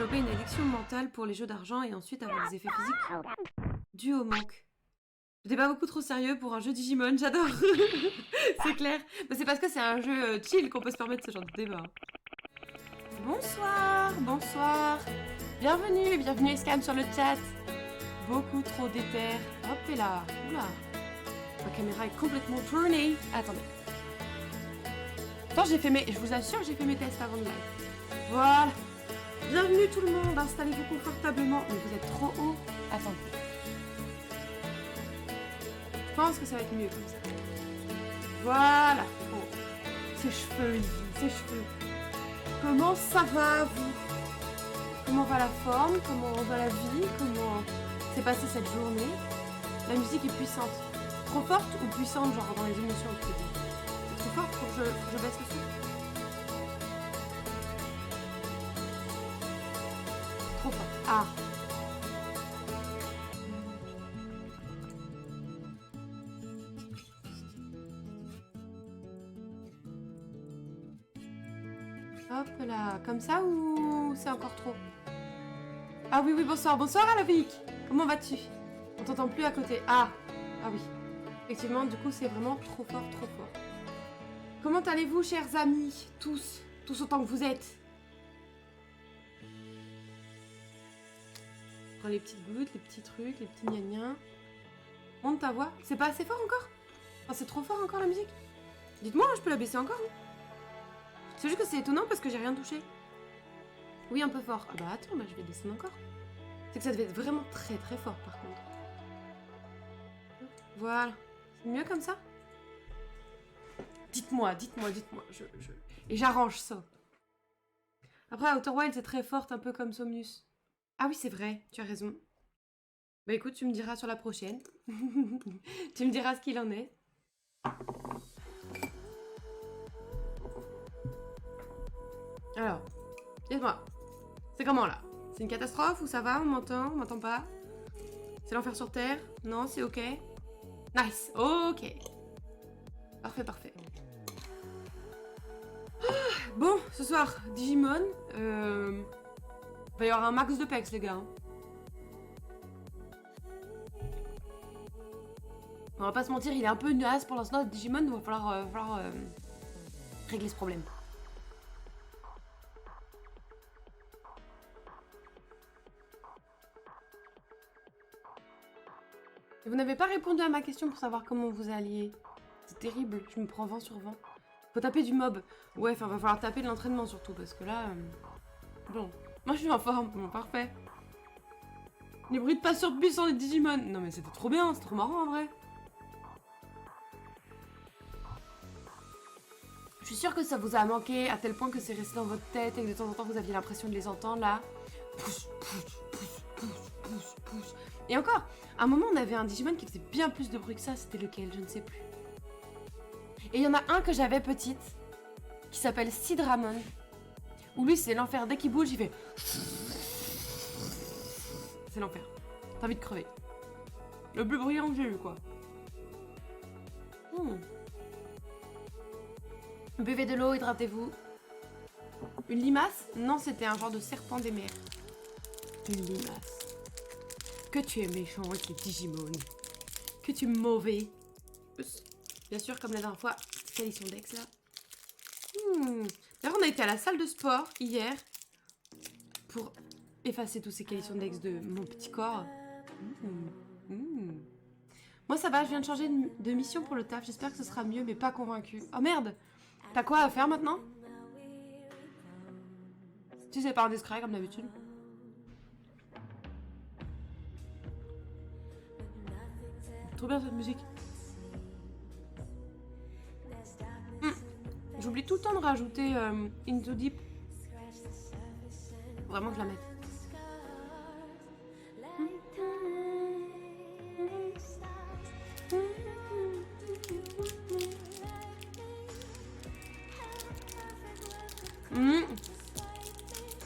développer une addiction mentale pour les jeux d'argent et ensuite avoir des effets physiques dus au manque. J'étais pas beaucoup trop sérieux pour un jeu Digimon, j'adore. C'est clair. Mais c'est parce que c'est un jeu chill qu'on peut se permettre ce genre de débat. Bonsoir, bonsoir. Bienvenue Escam sur le chat. Beaucoup trop d'éther. Hop et là. Oula. Ma caméra est complètement tournée. Attendez. Attends, je vous assure que j'ai fait mes tests avant de live. Voilà. Bienvenue tout le monde, installez-vous confortablement. Mais vous êtes trop haut. Attendez. Je pense que ça va être mieux comme ça. Voilà. Oh. Ses cheveux, Lily, ses cheveux. Comment ça va, vous? Comment va la forme? Comment va la vie? Comment s'est passée cette journée? La musique est puissante. Trop forte ou puissante, genre dans les émotions, je peux dire. C'est trop forte pour que je baisse le son? Trop fort. Ah. Hop là, comme ça ou c'est encore trop? Ah oui, bonsoir, bonsoir Alavic. Comment vas-tu? On t'entend plus à côté. Ah oui. Effectivement, du coup, c'est vraiment trop fort, trop fort. Comment allez-vous, chers amis? Tous autant que vous êtes. Prends les petites gouttes, les petits trucs, les petits gna-gna. Monte ta voix. C'est pas assez fort encore? Enfin, c'est trop fort encore la musique? Dites-moi, je peux la baisser encore, hein? C'est juste que c'est étonnant parce que j'ai rien touché. Oui, un peu fort. Ah bah attends, je vais descendre encore. C'est que ça devait être vraiment très très fort par contre. Voilà. C'est mieux comme ça? Dites-moi. Et j'arrange ça. Après, Outer Wild, c'est très forte, un peu comme Somnus. Ah oui, c'est vrai, tu as raison. Bah écoute, tu me diras sur la prochaine. Tu me diras ce qu'il en est. Alors, dites-moi, c'est comment là? C'est une catastrophe ou ça va? On m'entend pas? C'est l'enfer sur Terre? Non, c'est ok? Nice, ok. Parfait. Bon, ce soir, Digimon. Il va y avoir un max de pex, les gars. Hein. On va pas se mentir, il est un peu naze pour l'instant, Digimon. Il va falloir régler ce problème. Et vous n'avez pas répondu à ma question pour savoir comment vous alliez. C'est terrible, je me prends vent sur vent. Faut taper du mob. Ouais, enfin, va falloir taper de l'entraînement surtout, parce que là... Bon, moi je suis en forme, bon, parfait. Les bruits de pas sur bus sans les Digimon. Non mais c'était trop bien, c'est trop marrant en vrai. Je suis sûre que ça vous a manqué à tel point que c'est resté dans votre tête et que de temps en temps vous aviez l'impression de les entendre là. Pousse. Et encore, à un moment on avait un Digimon qui faisait bien plus de bruit que ça, c'était lequel, je ne sais plus. Et il y en a un que j'avais petite, qui s'appelle Sidramon, où lui c'est l'enfer, dès qu'il bouge il fait... C'est l'enfer, t'as envie de crever. Le plus bruyant que j'ai eu quoi. Buvez de l'eau, hydratez-vous. Une limace? Non, c'était un genre de serpent des mers. Une limace. Que tu es méchant avec les Digimon. Que tu es mauvais. Bien sûr, comme la dernière fois, Calisson Dex là. D'ailleurs, on a été à la salle de sport hier pour effacer tous ces Calisson Dex de mon petit corps. Moi, ça va, je viens de changer de mission pour le taf. J'espère que ce sera mieux, mais pas convaincue. Oh merde! T'as quoi à faire maintenant? Tu sais pas indiscret comme d'habitude. Trop bien cette musique. J'oublie tout le temps de rajouter Into Deep. Faut vraiment que je la mette.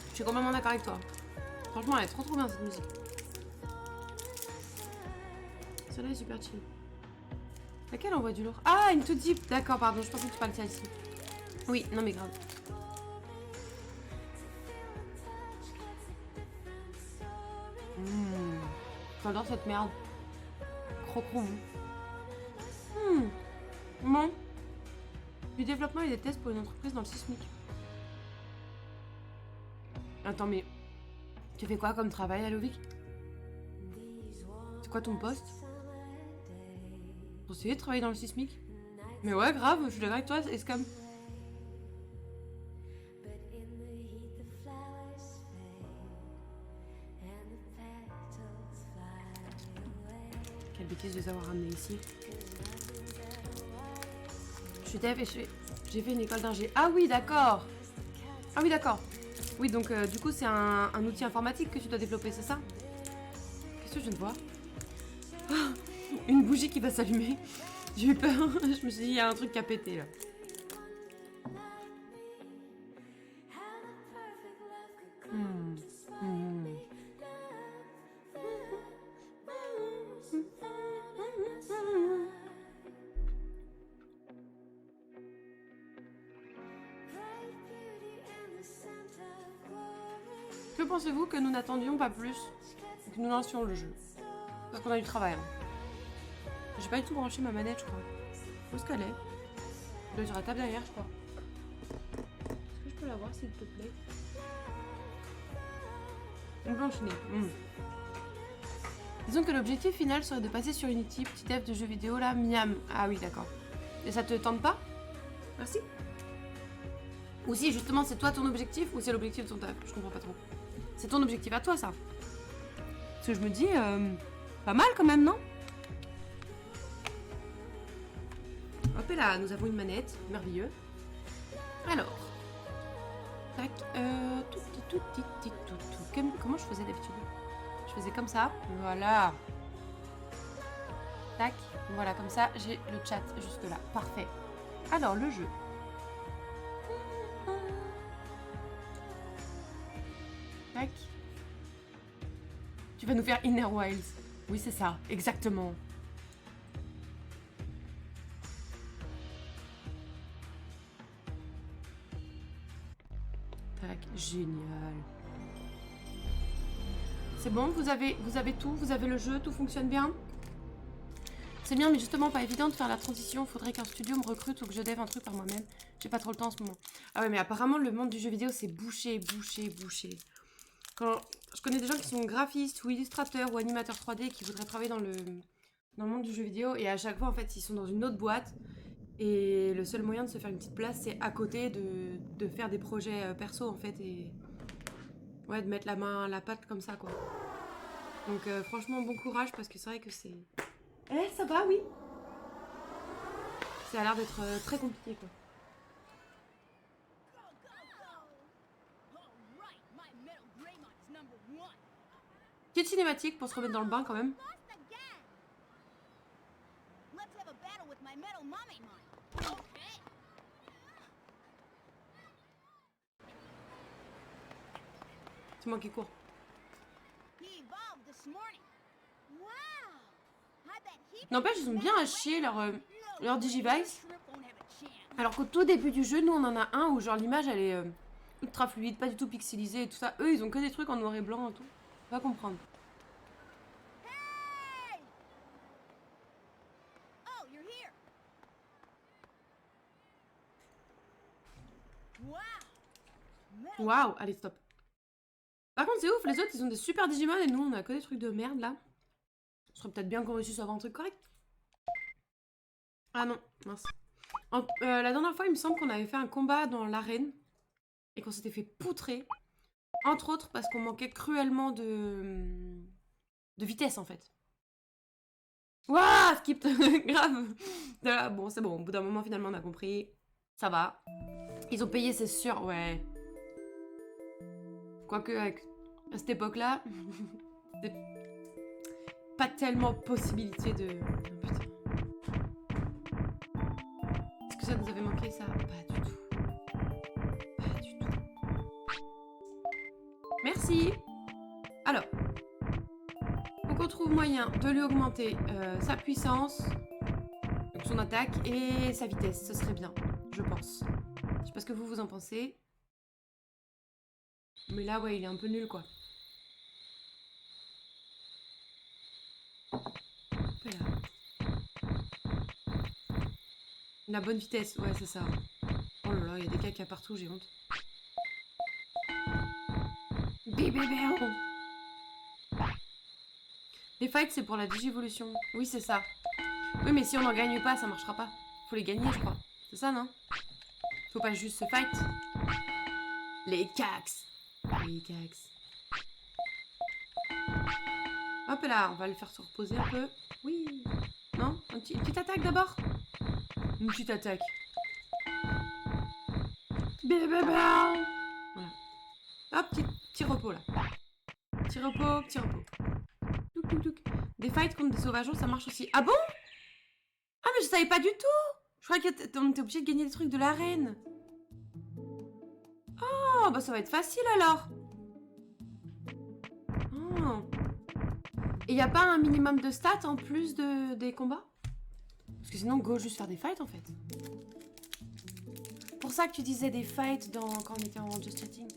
Je suis complètement d'accord avec toi. Franchement, elle est trop bien cette musique. Celle-là est super chill. Laquelle envoie du lourd? Ah, Into Deep. D'accord, pardon, je pensais que tu parlais de celle-ci. Oui, non mais grave. J'adore cette merde. Crocron. Bon. Du développement et des tests pour une entreprise dans le sismique. Attends, mais tu fais quoi comme travail à Lovik? C'est quoi ton poste? T'as essayé de travailler dans le sismique? Mais ouais, grave, je suis d'accord avec toi, Escam. Quelle bêtise de les avoir ramenés ici. Je suis dev et j'ai fait une école d'ingé. Ah oui, d'accord. Ah oui, d'accord. Oui, donc du coup, c'est un outil informatique que tu dois développer, c'est ça? Qu'est-ce que je viens de voir? Ah, une bougie qui va s'allumer. J'ai eu peur. Je me suis dit, il y a un truc qui a pété, là. Que pensez-vous que nous n'attendions pas plus que nous lancions le jeu? Parce qu'on a du travail. Hein. J'ai pas du tout branché ma manette, je crois. Où est-ce qu'elle est? Elle est sur la table derrière, je crois. Est-ce que je peux la voir, s'il te plaît? On peut enchaîner. Disons que l'objectif final serait de passer sur Unity, petit dev de jeux vidéo là, miam. Ah oui, d'accord. Et ça te tente pas? Merci. Ou si justement c'est toi ton objectif ou c'est l'objectif de ton taf? Je comprends pas trop. C'est ton objectif à toi, ça. Parce que je me dis, pas mal quand même, non? Hop et là, nous avons une manette, merveilleux. Alors. Tac, comment je faisais d'habitude? Je faisais comme ça, voilà. Tac, voilà, comme ça, j'ai le chat juste là. Parfait. Alors, le jeu. Tac. Tu vas nous faire Inner Wilds. Oui, c'est ça, exactement. Tac, génial. C'est bon, vous avez tout, vous avez le jeu, tout fonctionne bien? C'est bien, mais justement pas évident de faire la transition. Faudrait qu'un studio me recrute ou que je dev un truc par moi-même. J'ai pas trop le temps en ce moment. Ah ouais, mais apparemment le monde du jeu vidéo c'est bouché. Quand je connais des gens qui sont graphistes ou illustrateurs ou animateurs 3D qui voudraient travailler dans le monde du jeu vidéo et à chaque fois en fait ils sont dans une autre boîte et le seul moyen de se faire une petite place c'est à côté de faire des projets perso en fait et ouais de mettre la main à la pâte comme ça quoi. Donc franchement bon courage parce que c'est vrai que c'est... Eh ça va oui. Ça a l'air d'être très compliqué quoi. Petite cinématique pour se remettre dans le bain quand même. C'est moi qui cours. N'empêche, ils ont bien à chier leur Digivice. Alors qu'au tout début du jeu, nous on en a un où genre l'image elle est ultra fluide, pas du tout pixelisée et tout ça. Eux ils ont que des trucs en noir et blanc et tout. Pas comprendre. Waouh, allez stop. Par contre c'est ouf, les autres ils ont des super Digimon et nous on a que des trucs de merde là. Ce serait peut-être bien qu'on réussisse à avoir un truc correct. Ah non, mince. La dernière fois il me semble qu'on avait fait un combat dans l'arène et qu'on s'était fait poutrer. Entre autres parce qu'on manquait cruellement de vitesse en fait. Waouh, skip. Grave. Bon c'est bon, au bout d'un moment finalement on a compris. Ça va. Ils ont payé c'est sûr, ouais. Quoique à cette époque-là, pas tellement possibilité de... Oh, putain. Est-ce que ça nous avait manqué ça? Pas du tout. Pas du tout. Merci. Alors, faut qu'on trouve moyen de lui augmenter sa puissance, donc son attaque et sa vitesse. Ce serait bien, je pense. Je sais pas ce que vous en pensez. Mais là, ouais, il est un peu nul, quoi. La bonne vitesse, ouais, c'est ça. Oh là là, il y a des caca partout, j'ai honte. Bébé. Les fights, c'est pour la digivolution. Oui, c'est ça. Oui, mais si on n'en gagne pas, ça marchera pas. Faut les gagner, je crois. C'est ça, non? Faut pas juste se fight. Les cax. Les cax. Hop là, on va le faire se reposer un peu. Oui. Non? Une petite attaque d'abord? Une petite attaque. Bébé. Voilà. Hop, petit repos là. Petit repos. Touc. Des fights contre des sauvageons, ça marche aussi. Ah bon? Ah mais je savais pas du tout. Je croyais que t'es obligé de gagner des trucs de l'arène. Oh, bah ça va être facile alors. Oh. Et y a pas un minimum de stats en plus des combats? Parce que sinon, go juste faire des fights en fait. Pour ça que tu disais des fights quand on était en just chatting.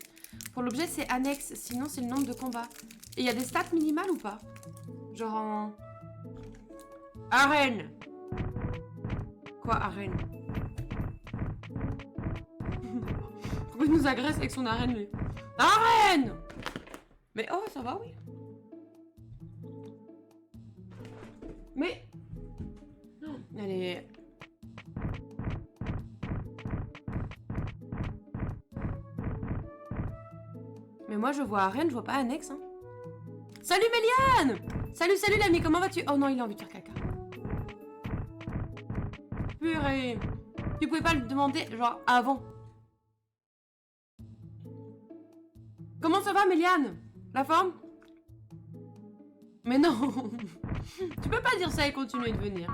Pour l'objet, c'est annexe, sinon c'est le nombre de combats. Et y a des stats minimales ou pas? Genre en... Arène. Quoi, arène? Pourquoi il nous agresse avec son arène, lui? Arène! Mais oh, ça va, oui. Mais... Elle est... Mais moi, je vois arène, je vois pas annexe, hein. Salut Méliane! Salut l'ami, comment vas-tu? Oh non, il a envie de faire caca. Purée. Tu pouvais pas le demander, genre, avant. Comment ça va, Méliane? La forme? Mais non. Tu peux pas dire ça et continuer de venir.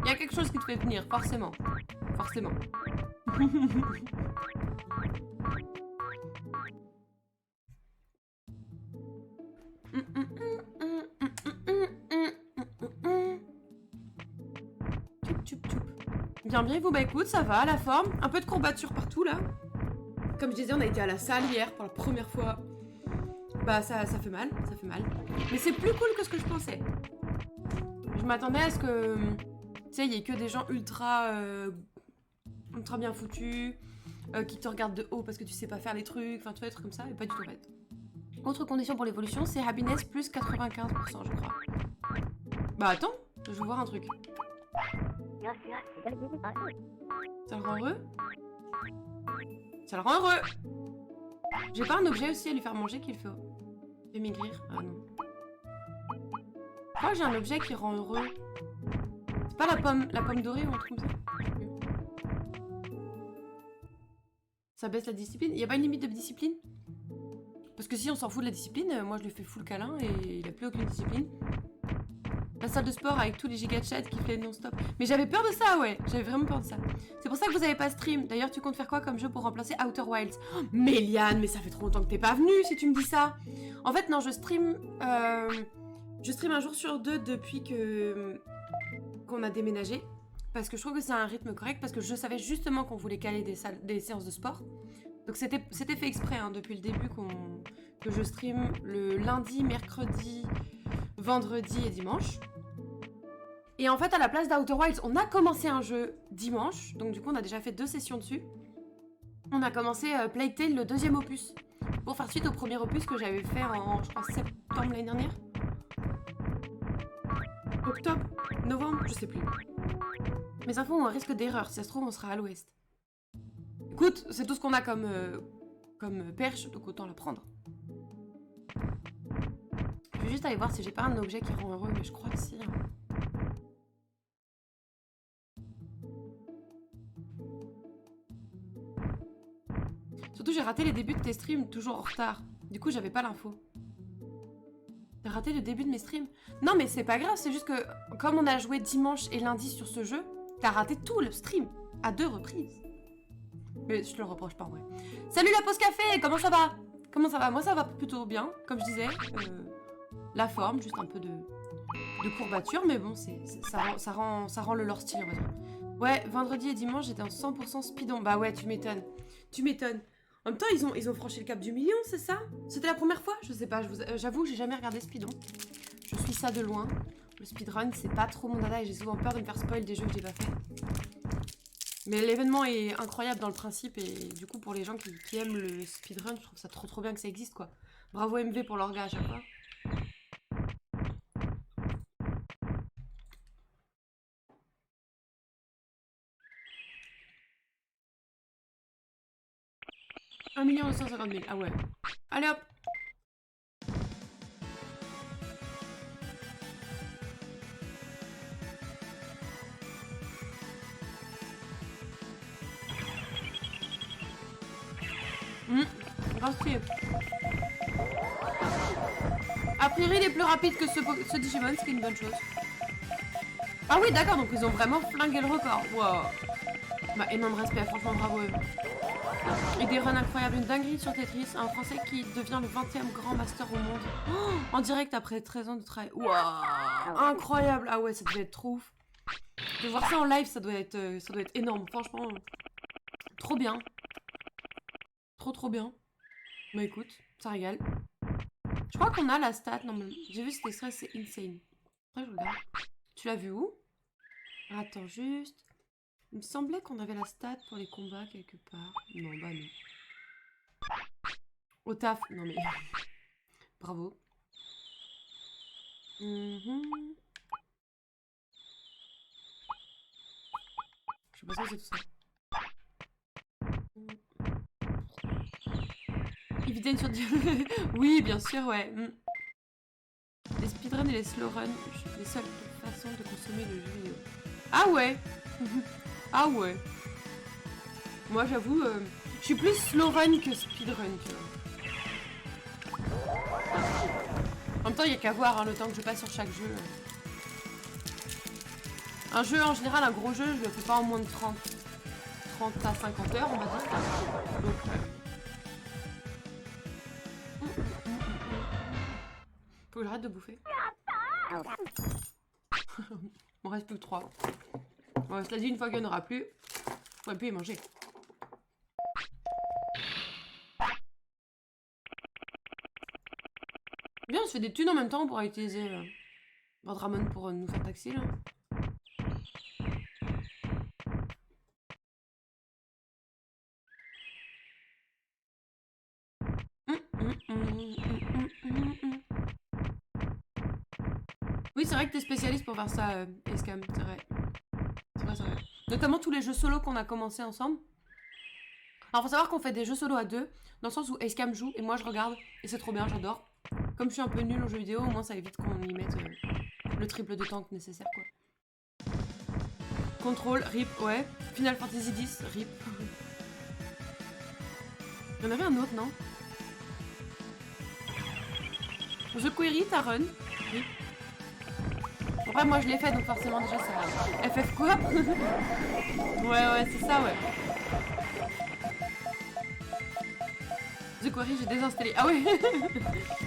Il y a quelque chose qui te fait venir, forcément. Forcément. Bien, vous, bah écoute, ça va, la forme. Un peu de courbature partout, là. Comme je disais, on a été à la salle hier pour la première fois. Bah, ça fait mal, Mais c'est plus cool que ce que je pensais. Je m'attendais à ce que... Tu sais, il y ait que des gens ultra bien foutus, qui te regardent de haut parce que tu sais pas faire les trucs, enfin, tu vois, des trucs comme ça, et pas du tout, en fait. Autre condition pour l'évolution, c'est happiness plus 95%, je crois. Bah, attends, je veux voir un truc. Ça le rend heureux? Ça le rend heureux! J'ai pas un objet aussi à lui faire manger qu'il fait maigrir? Ah non. Je crois que j'ai un objet qui rend heureux. C'est pas la pomme dorée ou un truc comme ça? Ça baisse la discipline? Y a pas une limite de discipline? Parce que si on s'en fout de la discipline, moi je lui fais full câlin et il a plus aucune discipline. La salle de sport avec tous les giga chats qui fait non-stop. Mais j'avais peur de ça, ouais. J'avais vraiment peur de ça. C'est pour ça que vous avez pas stream. D'ailleurs, tu comptes faire quoi comme jeu pour remplacer Outer Wilds? Oh, Méliane, mais ça fait trop longtemps que t'es pas venue si tu me dis ça. En fait, non, je stream un jour sur deux depuis qu'on a déménagé. Parce que je trouve que c'est un rythme correct. Parce que je savais justement qu'on voulait caler des séances de sport. Donc c'était fait exprès hein, depuis le début que je stream le lundi, mercredi, vendredi et dimanche. Et en fait, à la place d'Outer Wilds, on a commencé un jeu dimanche. Donc du coup, on a déjà fait 2 sessions dessus. On a commencé Plague Tale, le 2e opus. Pour faire suite au premier opus que j'avais fait en, je crois, septembre l'année dernière. Octobre? Novembre? Je sais plus. Mes infos ont un risque d'erreur. Si ça se trouve, on sera à l'ouest. Écoute, c'est tout ce qu'on a comme perche, donc autant la prendre. Je vais juste aller voir si j'ai pas un objet qui rend heureux, mais je crois que si. Hein. Surtout, j'ai raté les débuts de tes streams, toujours en retard. Du coup, j'avais pas l'info. T'as raté le début de mes streams? Non, mais c'est pas grave, c'est juste que comme on a joué dimanche et lundi sur ce jeu, t'as raté tout le stream, à 2 reprises. Mais je te le reproche pas en vrai. Salut la pause café, comment ça va? Comment ça va? Moi ça va plutôt bien, comme je disais. La forme, juste un peu de courbature, mais bon, ça rend le lore stylé, on va dire. Ouais, vendredi et dimanche, j'étais en 100% speedon. Bah ouais, tu m'étonnes. Tu m'étonnes. En même temps, ils ont franchi le cap du million, c'est ça? C'était la première fois? Je sais pas, j'avoue, j'ai jamais regardé speedon. Je suis ça de loin. Le speedrun, c'est pas trop mon dada et j'ai souvent peur de me faire spoil des jeux que j'ai pas fait. Mais l'événement est incroyable dans le principe et du coup pour les gens qui aiment le speedrun, je trouve ça trop bien que ça existe quoi. Bravo MV pour l'orga à chaque fois. « 1 250 000, ah ouais. Allez hop. Grave. A priori, il est plus rapide que ce Digimon, ce qui est une bonne chose. Ah oui, d'accord, donc ils ont vraiment flingué le record. Wow. Bah, énorme respect, franchement, bravo eux. Et des runs incroyables, une dinguerie sur Tetris, un Français qui devient le 20e grand master au monde. Oh, en direct après 13 ans de travail. Wow. Incroyable. Ah ouais, ça devait être trop ouf. De voir ça en live, ça doit être énorme. Franchement, trop bien. Trop bien. Bah écoute, ça régale. Je crois qu'on a la stat. Non, mais j'ai vu cet extrait, c'est insane. Après, je regarde. Tu l'as vu où? Attends, juste. Il me semblait qu'on avait la stat pour les combats quelque part. Non, bah non. Au taf. Non, mais. Bravo. Je sais pas si c'est tout ça. Évidemment sur oui, bien sûr, ouais. Les speedruns et les slow runs, les seules façons de consommer le jeu vidéo. Ah ouais. Ah ouais. Moi, j'avoue, je suis plus slow run que speedrun, tu vois. En même temps, il n'y a qu'à voir hein, le temps que je passe sur chaque jeu. Un jeu, en général, un gros jeu, je le fais pas en moins de 30 à 50 heures, on va dire. Donc, faut que j'arrête de bouffer. On reste plus que 3. Bon, cela dit, une fois qu'il n'y en aura plus, on pourrait plus y manger. Bien, on se fait des thunes en même temps, on pourra utiliser Vendramon pour nous faire taxi là. Oui, c'est vrai que t'es spécialiste pour faire ça, Escam, c'est vrai. C'est vrai. Notamment tous les jeux solo qu'on a commencé ensemble. Alors, faut savoir qu'on fait des jeux solo à deux, dans le sens où Escam joue et moi je regarde, et c'est trop bien, j'adore. Comme je suis un peu nulle aux jeux vidéo, au moins ça évite qu'on y mette le triple de temps que nécessaire, quoi. Control, RIP, ouais. Final Fantasy X, RIP. Il y en avait un autre, non? The Query, ta run, RIP. Après, moi je l'ai fait, donc forcément déjà ça... FF quoi? Ouais, c'est ça, ouais. The Quarry, j'ai désinstallé. Ah ouais.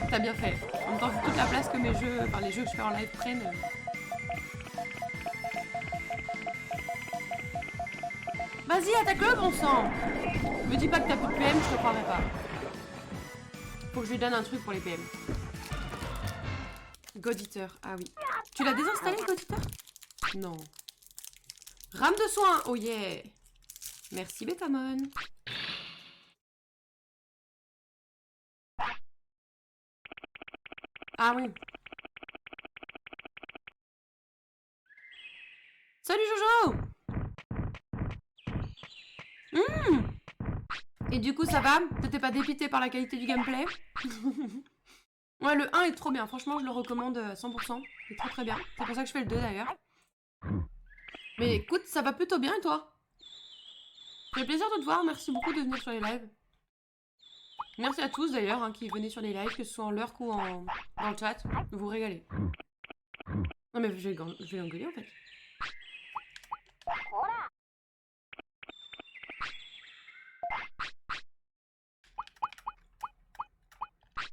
T'as bien fait. En même temps, vu toute la place que mes jeux, enfin les jeux que je fais en live prennent. Vas-y, attaque-le, bon sang. Me dis pas que t'as plus de PM, je te croirais pas. Faut que je lui donne un truc pour les PM. God Eater, ah oui. Tu l'as désinstallé, God Eater? Non. Rame de soin, oh yeah. Merci, Betamon. Ah oui. Salut Jojo. Et du coup, ça va? T'étais pas dépité par la qualité du gameplay? Ouais, le 1 est trop bien. Franchement, je le recommande 100%. C'est très bien. C'est pour ça que je fais le 2 d'ailleurs. Mais écoute, ça va plutôt bien et toi? Ça fait plaisir de te voir. Merci beaucoup de venir sur les lives. Merci à tous d'ailleurs hein, qui venaient sur les lives, que ce soit en lurk ou dans le chat. Vous vous régalez. Non mais je vais l'engueuler en fait.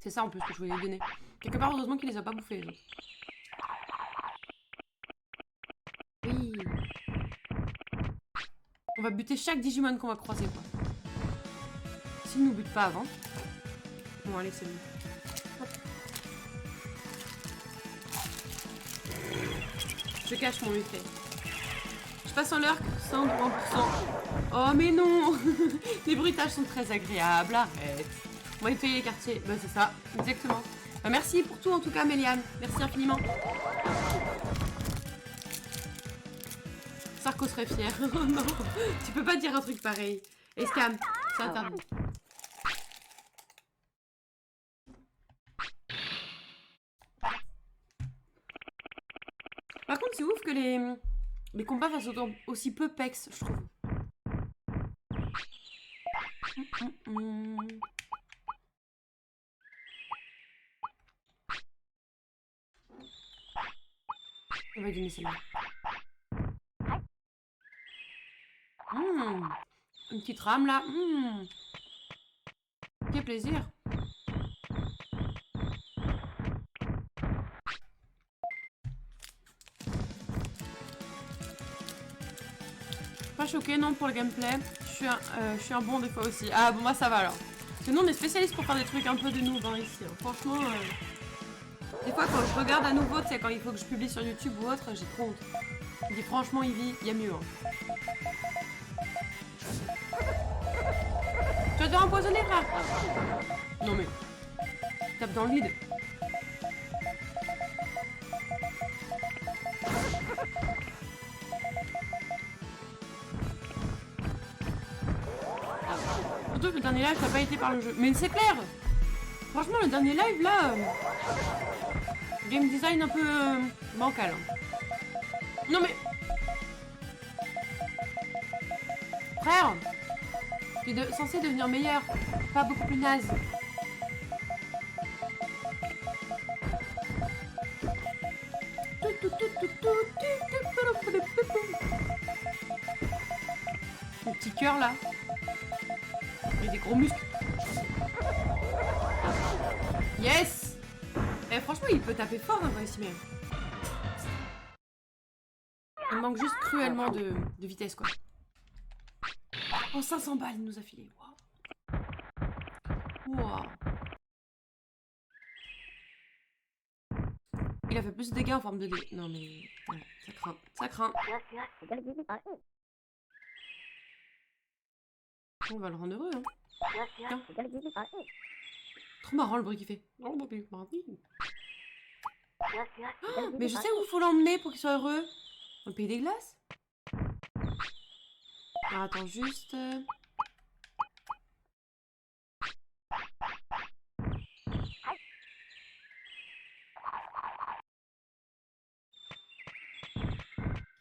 C'est ça en plus que je voulais lui donner. Quelque part, heureusement qu'il les a pas bouffés les autres. Oui. On va buter chaque Digimon qu'on va croiser quoi. S'il nous bute pas avant. Bon allez, c'est bon. Je cache mon effet. Je passe en lurk 100, 3%. Oh mais non. Les bruitages sont très agréables, arrête. On va nettoyer les quartiers. Bah c'est ça, exactement. Bah, merci pour tout en tout cas Méliane. Merci infiniment. Sarko serait fier. Oh non, tu peux pas dire un truc pareil. Escam, c'est interdit. Par contre, c'est ouf que les combats fassent aussi peu pex, je trouve. On va donner celle-là. Une petite rame là. Quel plaisir. Pas choqué non pour le gameplay. Je suis un bon des fois aussi. Ah bon, moi ça va alors. Parce que nous on est spécialiste pour faire des trucs un peu de noob hein, ici. Hein. Franchement, des fois quand je regarde à nouveau, tu sais, quand il faut que je publie sur YouTube ou autre, j'ai trop honte. Je dis franchement, Ivy, il y a mieux. Hein. Tu vas te faire empoisonner, frère. Non mais, tape dans le vide. Surtout que le dernier live, t'as pas été par le jeu. Mais c'est clair. Franchement, le dernier live, là... game design un peu... bancal. Non mais... Frère, tu es censé devenir meilleur. Pas beaucoup plus naze. Le petit cœur, là. Et des gros muscles. Yes. Eh, franchement, il peut taper fort, hein, ici même. Il manque juste cruellement de vitesse, quoi. Oh, 500 balles, il nous a filé. Waouh. Wow. Il a fait plus de dégâts en forme de dé. Non, mais... Ouais, ça craint. Ça craint. On va le rendre heureux, hein. Tiens. Trop marrant le bruit qu'il fait. Oh, mais je sais où il faut l'emmener pour qu'il soit heureux. Dans le pays des glaces. Alors attends juste...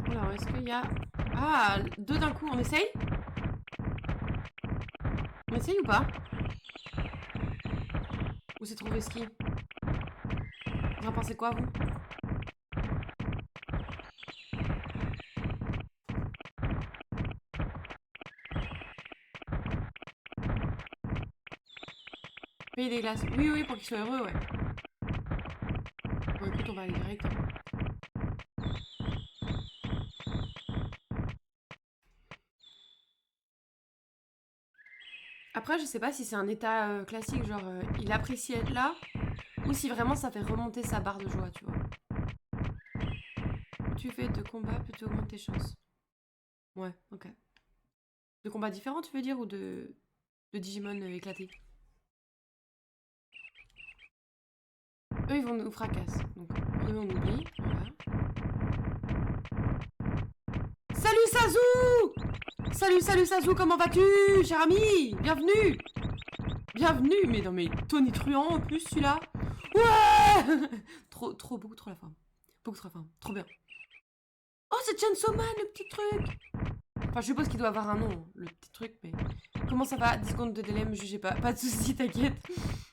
Alors est-ce qu'il y a... Ah, deux d'un coup, on essaye? On essaye ou pas? Ou c'est trop risqué? Vous en pensez quoi, vous? Pays des glaces. Oui, oui, pour qu'il soit heureux, ouais. Bon, écoute, on va aller direct. Après, je sais pas si c'est un état classique, genre il apprécie être là, ou si vraiment ça fait remonter sa barre de joie, tu vois. Tu fais de combats, plus tu augmentes tes chances. Ouais, ok. De combats différents, tu veux dire, ou de Digimon éclatés? Eux, ils vont nous fracasser. Donc, eux, on oublie. Voilà. Salut Sazou! Salut Sazou, comment vas-tu, cher ami? Bienvenue! Bienvenue! Mais non, mais tonitruant en plus, celui-là. Ouais! Beaucoup trop la forme. Beaucoup trop la forme. Trop bien. Oh, c'est Chainsaw Man, le petit truc! Enfin, je suppose qu'il doit avoir un nom, le petit truc, mais... Comment ça va? 10 secondes de délai, me jugez pas. Pas de soucis, t'inquiète.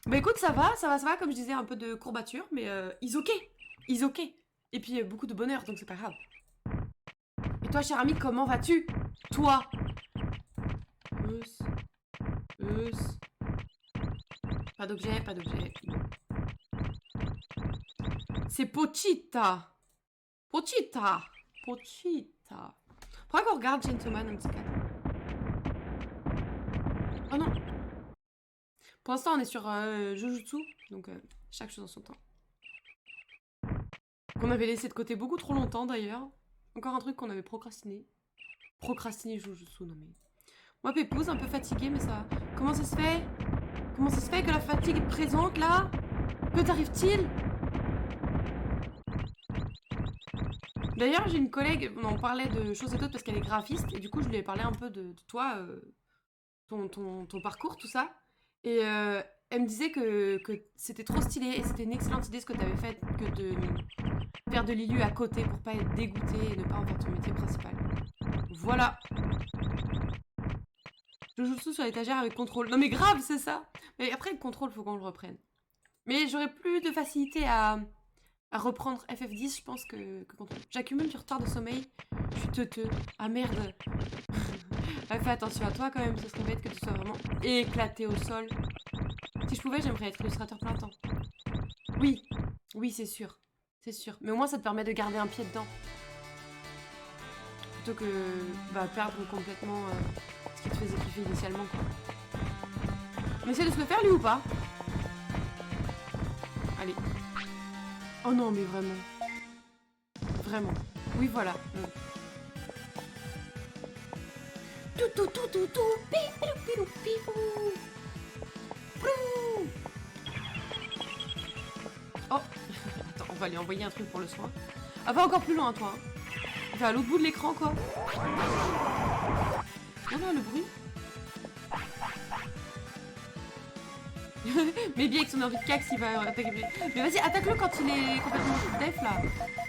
Bah écoute, ça va. Comme je disais, un peu de courbature, mais is ok. Is ok. Et puis beaucoup de bonheur, donc c'est pas grave. Et toi, cher ami, comment vas-tu? Toi. Pas d'objet, pas d'objet. C'est Pochita. Pochita. Pochita. Faudra qu'on regarde Chainsaw Man un petit peu. Oh non. Pour l'instant, on est sur Jujutsu, donc chaque chose en son temps. Qu'on avait laissé de côté beaucoup trop longtemps d'ailleurs. Encore un truc qu'on avait procrastiné. Procrastiner Jujutsu, non mais... Moi, Pépouze, un peu fatiguée, mais ça... Comment ça se fait? Comment ça se fait que la fatigue est présente, là? Que t'arrive-t-il? D'ailleurs, j'ai une collègue, on en parlait de choses et d'autres parce qu'elle est graphiste, et du coup, je lui ai parlé un peu de toi, ton parcours, tout ça. Et elle me disait que c'était trop stylé, et c'était une excellente idée ce que tu avais fait, que de faire de l'ILU à côté pour pas être dégoûté et ne pas en faire ton métier principal. Voilà. Jujutsu sur l'étagère avec contrôle. Non mais grave, c'est ça. Mais après, le contrôle, faut qu'on le reprenne. Mais j'aurais plus de facilité à reprendre FF10, je pense, que contrôle. J'accumule du retard de sommeil. Je suis teuteux. Ah merde. Fais attention à toi quand même, ce serait bête que tu sois vraiment éclaté au sol. Si je pouvais, j'aimerais être illustrateur plein temps. Oui, oui, c'est sûr. C'est sûr. Mais au moins, ça te permet de garder un pied dedans. Plutôt que perdre complètement ce qui te faisait kiffer initialement, quoi. On essaie de se le faire, lui, ou pas? Allez. Oh non, mais vraiment. Vraiment. Oui, voilà. Tout, tout, tout, tout, tout. Pipou, pipou, pipou. Oh. Attends, on va lui envoyer un truc pour le soin. Ah, va encore plus loin, toi. Hein. Va à l'autre bout de l'écran, quoi. Oh non, le bruit. Mais bien avec son envie de cax, il va attaquer. Mais vas-y, attaque-le quand il est complètement def, là.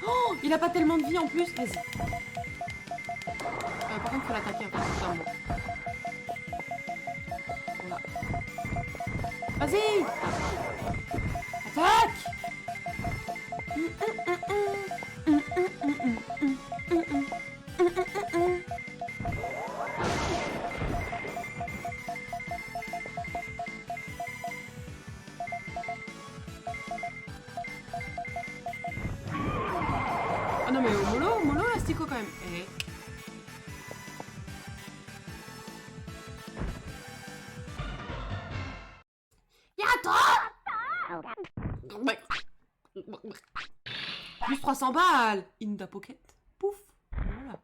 Oh, il a pas tellement de vie en plus. Vas-y. Par contre, faut l'attaquer un peu. Voilà. Vas-y. Attaque. Ah non mais mollo l'astico quand même. Eh. Plus 300 balles. In the pocket. Pouf. Voilà.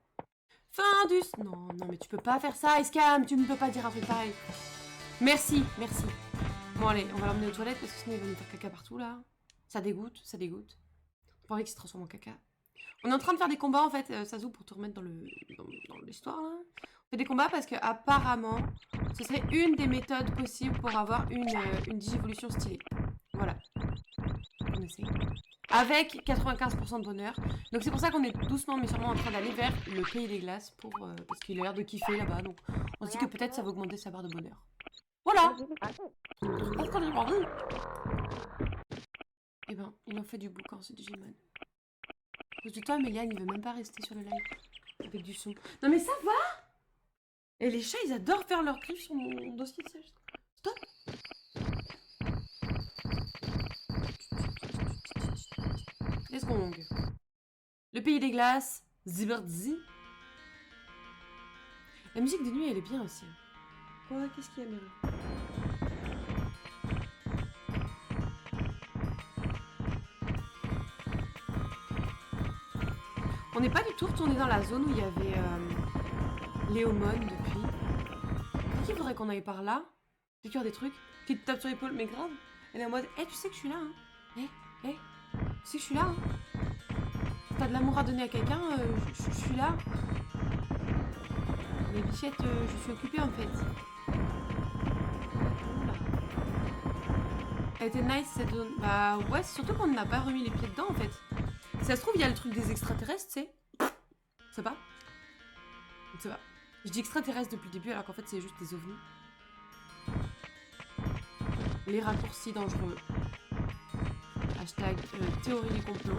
Fin du... Non, non mais tu peux pas faire ça, Escam. Tu ne peux pas dire un truc pareil. Merci, merci. Bon allez, on va l'emmener aux toilettes parce que sinon il va nous faire caca partout là. Ça dégoûte, ça dégoûte. Pas envie qu'il se transforme en caca. On est en train de faire des combats en fait, Sazou, pour te remettre dans l'histoire là. On fait des combats parce que apparemment, ce serait une des méthodes possibles pour avoir une digivolution stylée. Voilà. On essaie. Avec 95% de bonheur. Donc c'est pour ça qu'on est doucement mais sûrement en train d'aller vers le pays des glaces pour parce qu'il a l'air de kiffer là-bas. Donc on se dit que peut-être ça va augmenter sa barre de bonheur. Voilà. Eh ben, il en fait du boucan, ce Digimon. Parce que toi, Méliane, il veut même pas rester sur le live. Avec du son. Non mais ça va. Et les chats, ils adorent faire leurs griffes sur mon dossier de siège. Stop. Let's go. Le pays des glaces. Ziberdzi. La musique de nuit, elle est bien aussi. Quoi? Qu'est-ce qu'il y a, Méro? On n'est pas du tout retourné dans la zone où il y avait Léomone depuis. Qui faudrait qu'on aille par là? Piqueur des trucs. Qui te tape sur l'épaule, mais grave. Elle est en mode, tu sais que je suis là, hein. Tu sais que je suis là, hein. T'as de l'amour à donner à quelqu'un, je suis là. Mais bichette, je suis occupée en fait. Oula. Elle était nice cette zone. Bah ouais, c'est surtout qu'on n'a pas remis les pieds dedans en fait. Si ça se trouve, il y a le truc des extraterrestres, tu sais. Ça va? Ça va. Je dis extraterrestres depuis le début alors qu'en fait c'est juste des ovnis. Les raccourcis dangereux. Hashtag théorie du complot.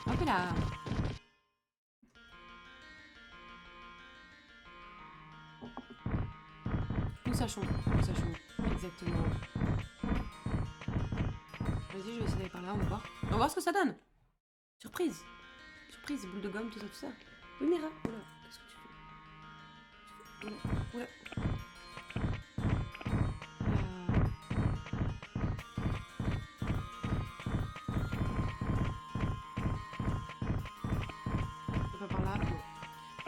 Hop là. Nous sachons. Exactement. Vas-y, je vais essayer d'aller par là, on va voir. On va voir ce que ça donne. Surprise. Surprise, boule de gomme, tout ça. Oui, Mira. Oula, qu'est-ce que tu fais? Oula. C'est pas par là.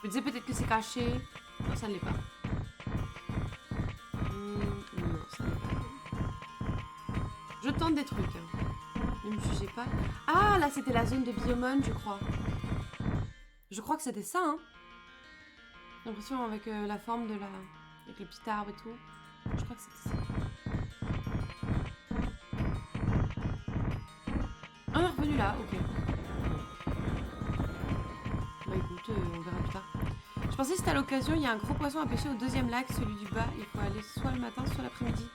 me disais peut-être que c'est caché. Non, ça ne l'est pas. Non, ça ne l'est pas. Je tente des trucs. Hein. Ne me jugez pas. Ah, là, c'était la zone de Biomon, je crois. Je crois que c'était ça, hein. J'ai l'impression avec la forme de la... avec les petits arbres et tout. Je crois que c'était ça. On est revenu là, ok. Bah écoute, on verra plus tard. Je pensais que c'était à l'occasion, il y a un gros poisson à pêcher au deuxième lac, celui du bas. Il faut aller soit le matin, soit l'après-midi.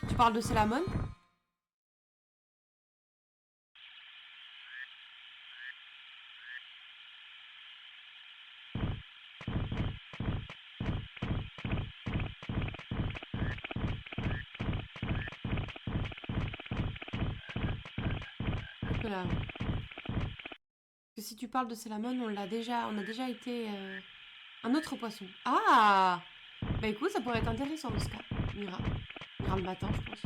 Tu parles de Salamone? Là. Que si tu parles de Salamone, on a déjà été un autre poisson. Ah! Bah écoute, ça pourrait être intéressant dans ce cas. On ira. On ira le matin, je pense.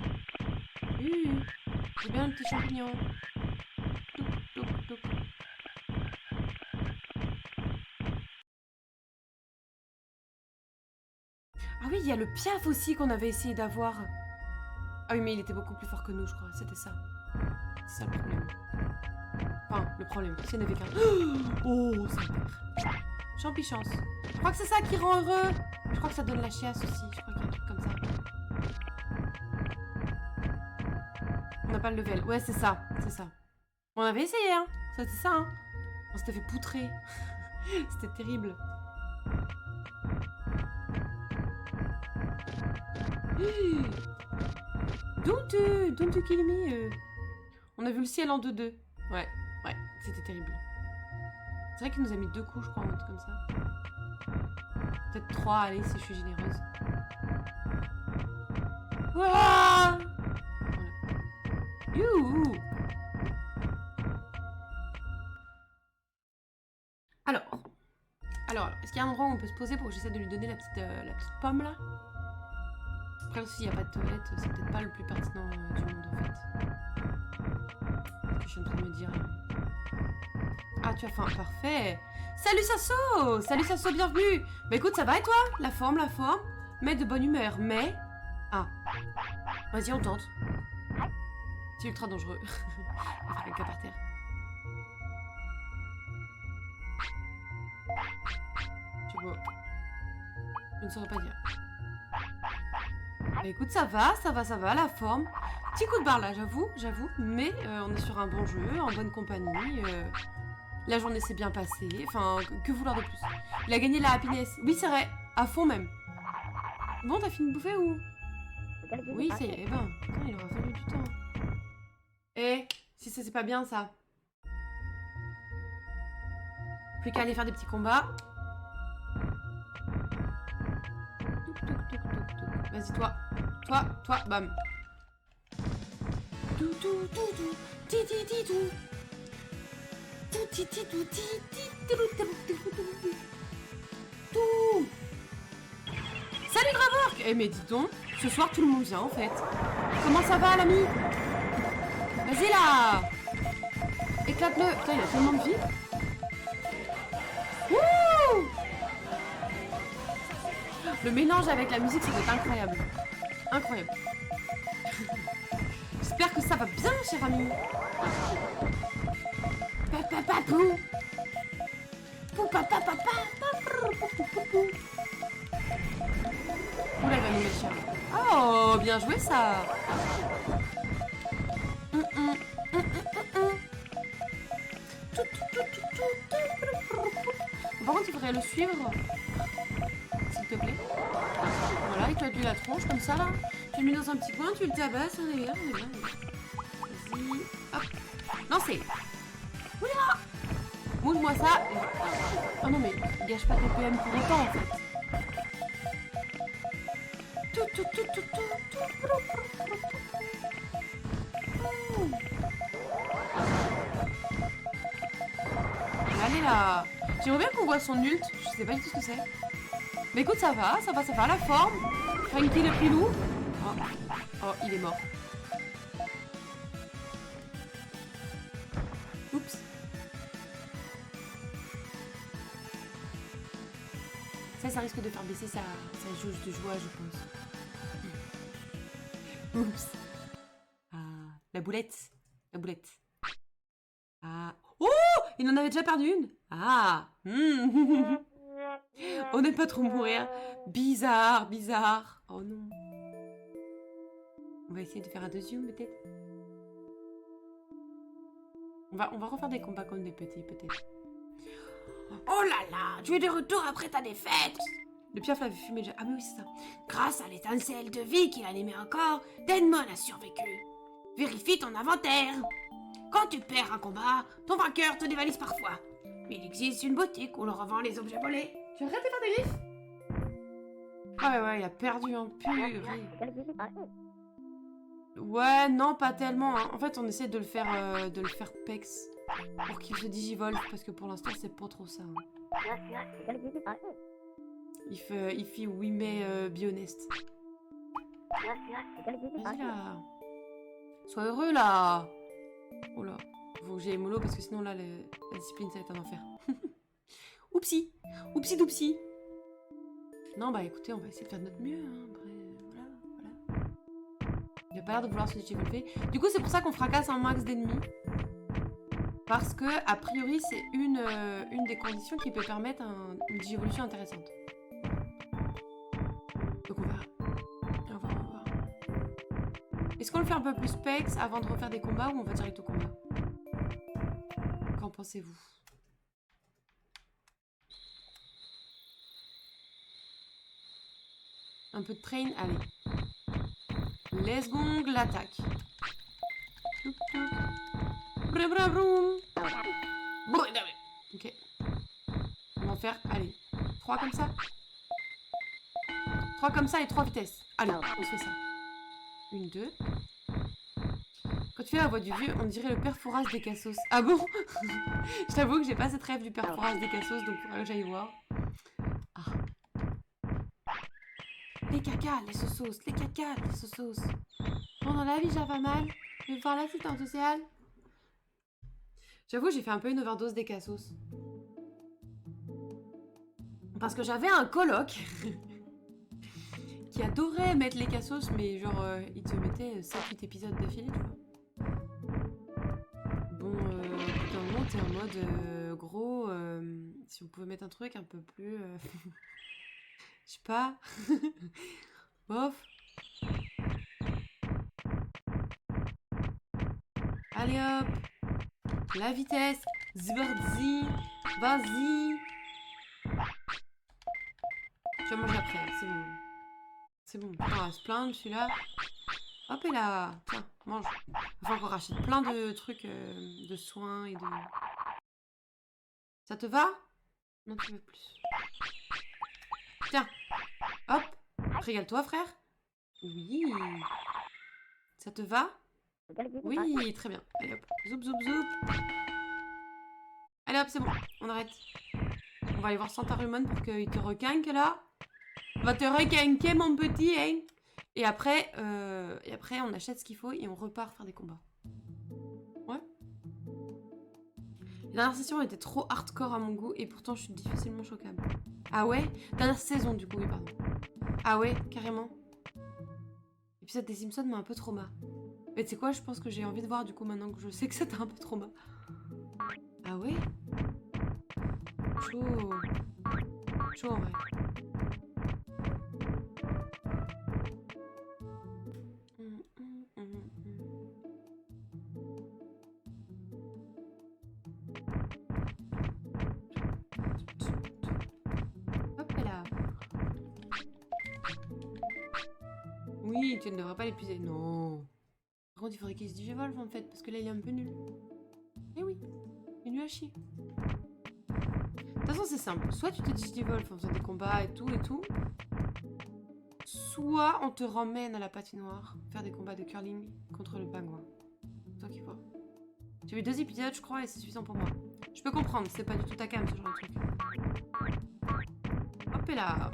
C'est bien le petit champignon. Touc, touc, touc. Ah oui, il y a le piaf aussi qu'on avait essayé d'avoir. Ah oui, mais il était beaucoup plus fort que nous, je crois. C'était ça. C'est ça le problème. Enfin, le problème, c'est n'avait qu'un. Oh, ça perd. Champichance. Je crois que c'est ça qui rend heureux. Je crois que ça donne la chiasse aussi. Je crois qu'il y a un truc comme ça. On n'a pas le level. Ouais, c'est ça. C'est ça. On avait essayé, hein. C'était ça, hein. On s'était fait poutrer. C'était terrible. Don't you kill me. On a vu le ciel en 2-2. Ouais, c'était terrible. C'est vrai qu'il nous a mis 2 coups, je crois, un truc comme ça. Peut-être 3, allez, si je suis généreuse. Voilà. Youhou. Alors, est-ce qu'il y a un endroit où on peut se poser pour que j'essaie de lui donner la petite pomme, là? Après, s'il n'y a pas de toilette, c'est peut-être pas le plus pertinent du monde, en fait. Ce que je suis en train de me dire. Ah, tu as faim, parfait. Salut Sasso! Salut Sasso, bienvenue! Bah écoute, ça va et toi? La forme, mais de bonne humeur, mais... Ah. Vas-y, on tente. C'est ultra dangereux. On va faire quelqu'un par terre. Tu vois. Je ne saurais pas dire. Bah écoute, ça va, la forme. Petit coup de barre là, j'avoue, mais on est sur un bon jeu, en bonne compagnie. La journée s'est bien passée, enfin, que vouloir de plus? Il a gagné la happiness. Oui, c'est vrai, à fond même. Bon, t'as fini de bouffer ou? Oui, ça y est, ben, putain, il aura fallu du temps. Eh, si ça c'est pas bien ça. Plus qu'à aller faire des petits combats. Vas-y, toi, bam. Salut Gravork! Eh mais dis donc, ce soir tout le monde vient en fait. Comment ça va l'ami? Vas-y là! Éclate-le! Putain, il a tellement de vie. Wouh! Le mélange avec la musique, ça doit être incroyable. Incroyable. J'espère que ça va bien, cher ami. Papapapou. Oula, il va nous mettre cher. Oh, bien joué ça. Par contre, il faudrait le suivre. S'il te plaît. Voilà, il t'adduit la tronche comme ça là. Tu le mets dans un petit coin, tu le tabasses, on est bien, Vas-y, hop. Lancez. Oula. Moule-moi ça. Oh non mais, gâche pas tes PM pour autant en fait. Allez là. J'aimerais bien qu'on voit son ult. Je sais pas du tout ce que c'est. Mais écoute, ça va, la forme. Frankie le pilou. Oh, il est mort. Oups. Ça risque de faire baisser sa jauge de joie, je pense. Oups. Ah, la boulette. La boulette. Ah. Oh, il en avait déjà perdu une. Ah. On n'aime pas trop mourir. Bizarre, bizarre. Oh non. On va essayer de faire un deuxième, peut-être. On va refaire des combats comme des petits, peut-être. Oh là là, tu es de retour après ta défaite. Le piaf l'avait fumé déjà. Ah mais oui, c'est ça. Grâce à l'étincelle de vie qu'il animait encore, Denmon a survécu. Vérifie ton inventaire. Quand tu perds un combat, ton vainqueur te dévalise parfois. Mais il existe une boutique où l'on revend les objets volés. Tu arrêtes de faire des griffes? Ah ouais, il a perdu en purée. Ouais, non, pas tellement. Hein. En fait, on essaie de le faire pex pour qu'il se digivolve parce que pour l'instant, c'est pas trop ça. Hein. Il fait oui, mais bioneste. Vas-y là. Sois heureux là. Oh là. Faut que j'aille mollo parce que sinon là, la discipline, ça va être un enfer. Oupsie. Oupsie doupsie. Non, bah écoutez, on va essayer de faire de notre mieux. Hein. Après, voilà. Il a pas l'air de vouloir se digivolver. Du coup, c'est pour ça qu'on fracasse un max d'ennemis. Parce que, a priori, c'est une des conditions qui peut permettre une digivolution intéressante. Donc on verra. On va voir. Est-ce qu'on le fait un peu plus pex avant de refaire des combats ou on va direct au combat? Qu'en pensez-vous? Un peu de train, allez. Les gongs, l'attaque. Ok. On va en faire, allez. 3 comme ça. 3 comme ça et 3 vitesses. Allez, on se fait ça. 1, 2. Quand tu fais la voix du vieux, on dirait le père Fouras des Cassos. Ah bon? Je t'avoue que j'ai pas cette rêve du père Fouras des Cassos, donc faudrait que j'aille voir. Ah. Les cacas, les sauces, les cacas, les sauces. Pendant la vie, j'avais mal. Mais par là, c'est un social. J'avoue, j'ai fait un peu une overdose des cassos. Parce que j'avais un coloc qui adorait mettre les cassos, mais genre, il te mettait 7-8 épisodes d'affilée, tu vois. Bon, au bout d'un moment, t'es en mode, gros, si vous pouvez mettre un truc un peu plus... je sais pas. Bof. Allez hop. La vitesse. Zbardi. Vas-y. Tu vas manger après, c'est bon. C'est bon. On va se plaindre, celui-là. Hop et là. Tiens, mange. Il faut encore racheter plein de trucs de soins et de... Ça te va? Non, tu veux plus. Tiens. Hop. Régale-toi, frère. Oui. Ça te va? Oui, très bien. Allez hop. Zoup, zoup, zoup. Allez hop, c'est bon. On arrête. On va aller voir Santarumon pour qu'il te requinque là. On va te requinquer, mon petit, hein. Et après, on achète ce qu'il faut et on repart faire des combats. Ouais. La dernière session était trop hardcore à mon goût et pourtant je suis difficilement choquable. Ah ouais? Dernière saison du coup, oui, pardon. Ah ouais, carrément. L'épisode des Simpsons m'a un peu trauma. Mais tu sais quoi, je pense que j'ai envie de voir du coup maintenant que je sais que c'était un peu trauma. Ah ouais? Chaud. Chaud en vrai. Hop là. Oui, tu ne devrais pas l'épuiser. Non. Par contre, il faudrait qu'il se digivolve en fait, parce que là, il est un peu nul. Eh oui, il est nul à chier. De toute façon, c'est simple. Soit tu te digivolves en faisant des combats et tout, soit on te ramène à la patinoire faire des combats de curling contre le pingouin. C'est toi qui vois. J'ai vu 2 épisodes, je crois, et c'est suffisant pour moi. Je peux comprendre, c'est pas du tout ta cam, ce genre de truc. Hop et là.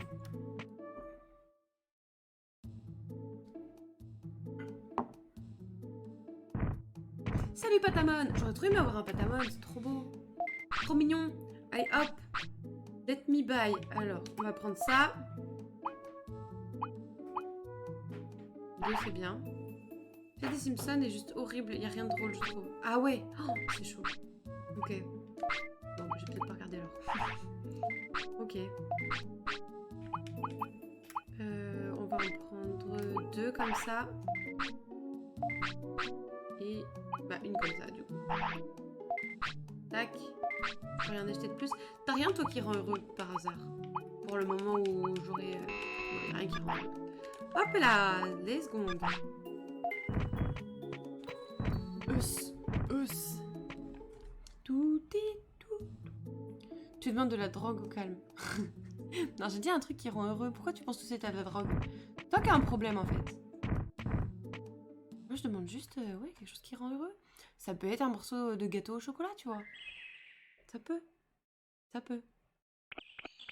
Salut Patamon! J'aurais trop aimé avoir un Patamon, c'est trop beau. Trop mignon. Allez hop. Let me buy. Alors, on va prendre ça. 2, c'est bien. Teddy Simpson est juste horrible. Il n'y a rien de drôle, je trouve. Ah ouais, oh, c'est chaud. Ok. Bon, je vais peut-être pas regarder alors. Ok. On va en prendre 2 comme ça. Et bah une comme ça du coup. Tac. Je vais rien acheter de plus. T'as rien toi qui rend heureux par hasard? Pour le moment où j'aurais... non, y a rien qui rend heureux. Hop là, les secondes. Us. Tout est tout. Tu demandes de la drogue au calme. Non, j'ai dit un truc qui rend heureux. Pourquoi tu penses que c'est à de la drogue? Toi qui as un problème en fait. Moi je demande juste ouais, quelque chose qui rend heureux. Ça peut être un morceau de gâteau au chocolat, tu vois. Ça peut. Ça peut.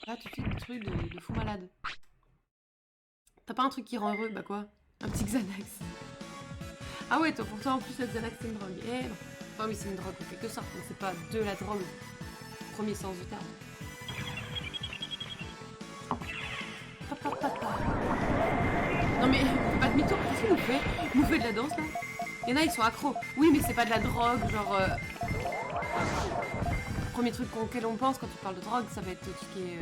Là, tout de suite, des trucs de fou malade. T'as pas un truc qui rend heureux? Bah quoi? Un petit Xanax. Ah ouais, toi, pour toi, en plus, le Xanax, c'est une drogue. Eh non. Enfin, oui, c'est une drogue en quelque sorte, mais c'est pas de la drogue. Premier sens du terme. Non mais, pas de mytho, qu'est-ce qu'il nous fait? Il nous fait de la danse, là? Il y en a, ils sont accros. Oui, mais c'est pas de la drogue, genre... Premier truc auquel on pense quand tu parles de drogue, ça va être tout ce qui est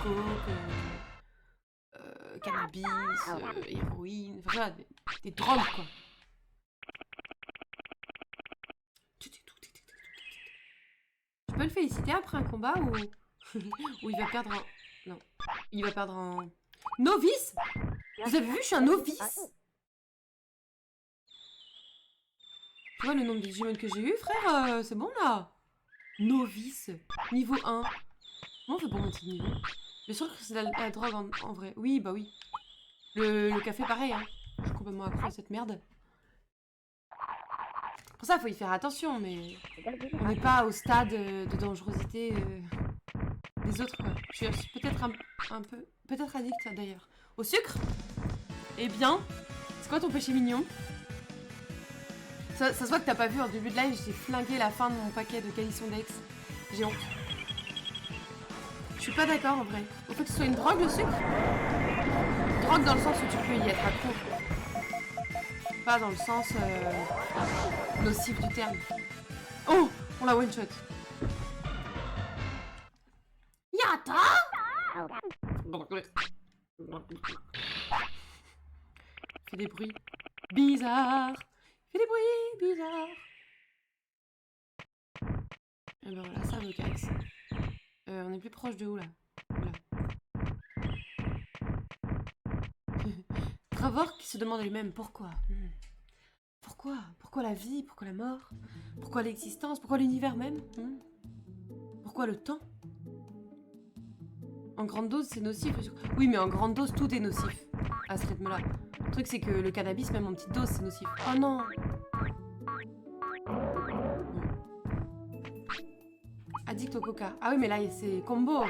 coke, cannabis, héroïne, enfin voilà, des drogues quoi. Je peux le féliciter après un combat ou où il va perdre en... Non, il va perdre en... Novice? Vous avez vu, je suis un novice. Tu vois le nombre de Digimon que j'ai eu, frère, c'est bon là. Novice, niveau 1. Comment on fait pour monter de niveau? Bien sûr que c'est la drogue en vrai. Oui, bah oui. Le café, pareil, hein. Je suis complètement accro à cette merde. Pour ça, il faut y faire attention, mais on n'est pas au stade de dangerosité des autres, quoi. Je suis peut-être un peu... Peut-être addict, d'ailleurs. Au sucre? Eh bien, c'est quoi ton péché mignon? Ça se voit que t'as pas vu, en début de live, j'ai flingué la fin de mon paquet de Calisson Dex. J'ai honte. Je suis pas d'accord, en vrai. Au fait que ce soit une drogue, le sucre? Drogue dans le sens où tu peux y être accro. Pas dans le sens nocif du terme. Oh, on la one shot. Yata. Fait des bruits bizarres. Fait des bruits bizarres. Et ben voilà, ça me casse. On est plus proche de où là? Là. Trevor qui se demande lui-même pourquoi. Pourquoi? Pourquoi la vie? Pourquoi la mort? Pourquoi l'existence? Pourquoi l'univers même? Pourquoi le temps? En grande dose, c'est nocif. Oui, mais en grande dose, tout est nocif à ce rythme-là. Le truc, c'est que le cannabis, même en petite dose, c'est nocif. Oh non! Addict au coca. Ah oui, mais là, c'est combo.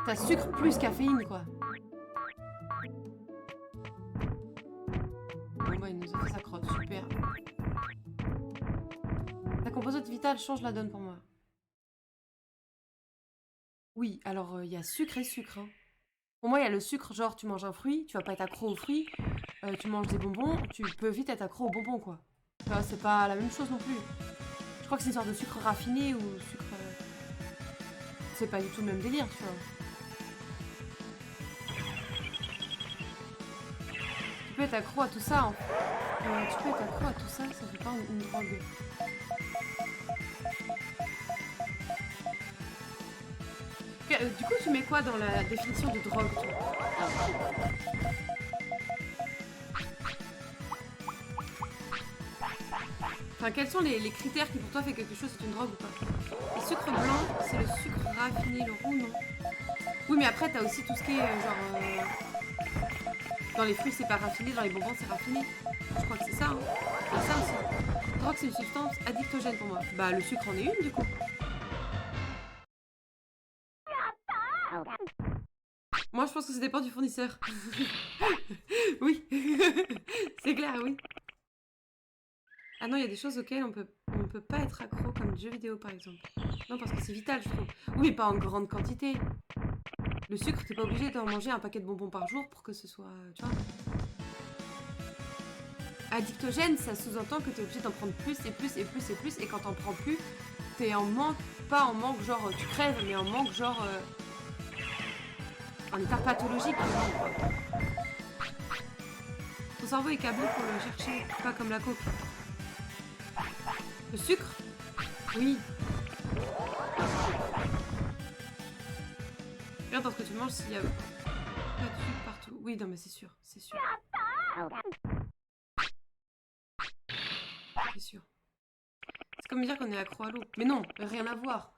T'as sucre plus caféine, quoi. Bon, bah, il nous a fait sa crotte. Super. Ta composante vitale change la donne pour moi. Oui, alors, il y a sucre et sucre, hein. Pour moi, il y a le sucre, genre, tu manges un fruit, tu vas pas être accro aux fruits. Tu manges des bonbons, tu peux vite être accro aux bonbons, quoi. Tu vois, c'est pas la même chose non plus. Je crois que c'est une sorte de sucre raffiné ou sucre... C'est pas du tout le même délire, tu vois. Tu peux être accro à tout ça, hein. Tu peux être accro à tout ça, ça fait pas une drogue. Du coup, tu mets quoi dans la définition de drogue, toi? Enfin, quels sont les critères qui pour toi fait quelque chose c'est une drogue ou pas? Le sucre blanc, c'est le sucre raffiné, le roux, non? Oui, mais après, t'as aussi tout ce qui est genre... Dans les fruits, c'est pas raffiné, dans les bonbons, c'est raffiné. Je crois que c'est ça, hein. C'est ça aussi. Drogue, c'est une substance addictogène pour moi. Bah, le sucre en est une, du coup. Moi, je pense que ça dépend du fournisseur. Oui. C'est clair, oui. Ah non, il y a des choses auxquelles on peut pas être accro, comme le jeu vidéo par exemple. Non, parce que c'est vital, je trouve. Oui, mais pas en grande quantité. Le sucre, t'es pas obligé d'en manger un paquet de bonbons par jour pour que ce soit... Tu vois. Addictogène, ça sous-entend que t'es obligé d'en prendre plus et plus et plus et plus. Et quand t'en prends plus, t'es en manque. Pas en manque genre tu crèves, mais en manque genre... en état pathologique. Ton cerveau est câblé pour le chercher, pas comme la coke. Le sucre? Oui. Regarde dans ce que tu manges s'il y a pas de sucre partout. Oui, non mais c'est sûr, c'est sûr. C'est sûr. C'est comme dire qu'on est accro à l'eau. Mais non, rien à voir.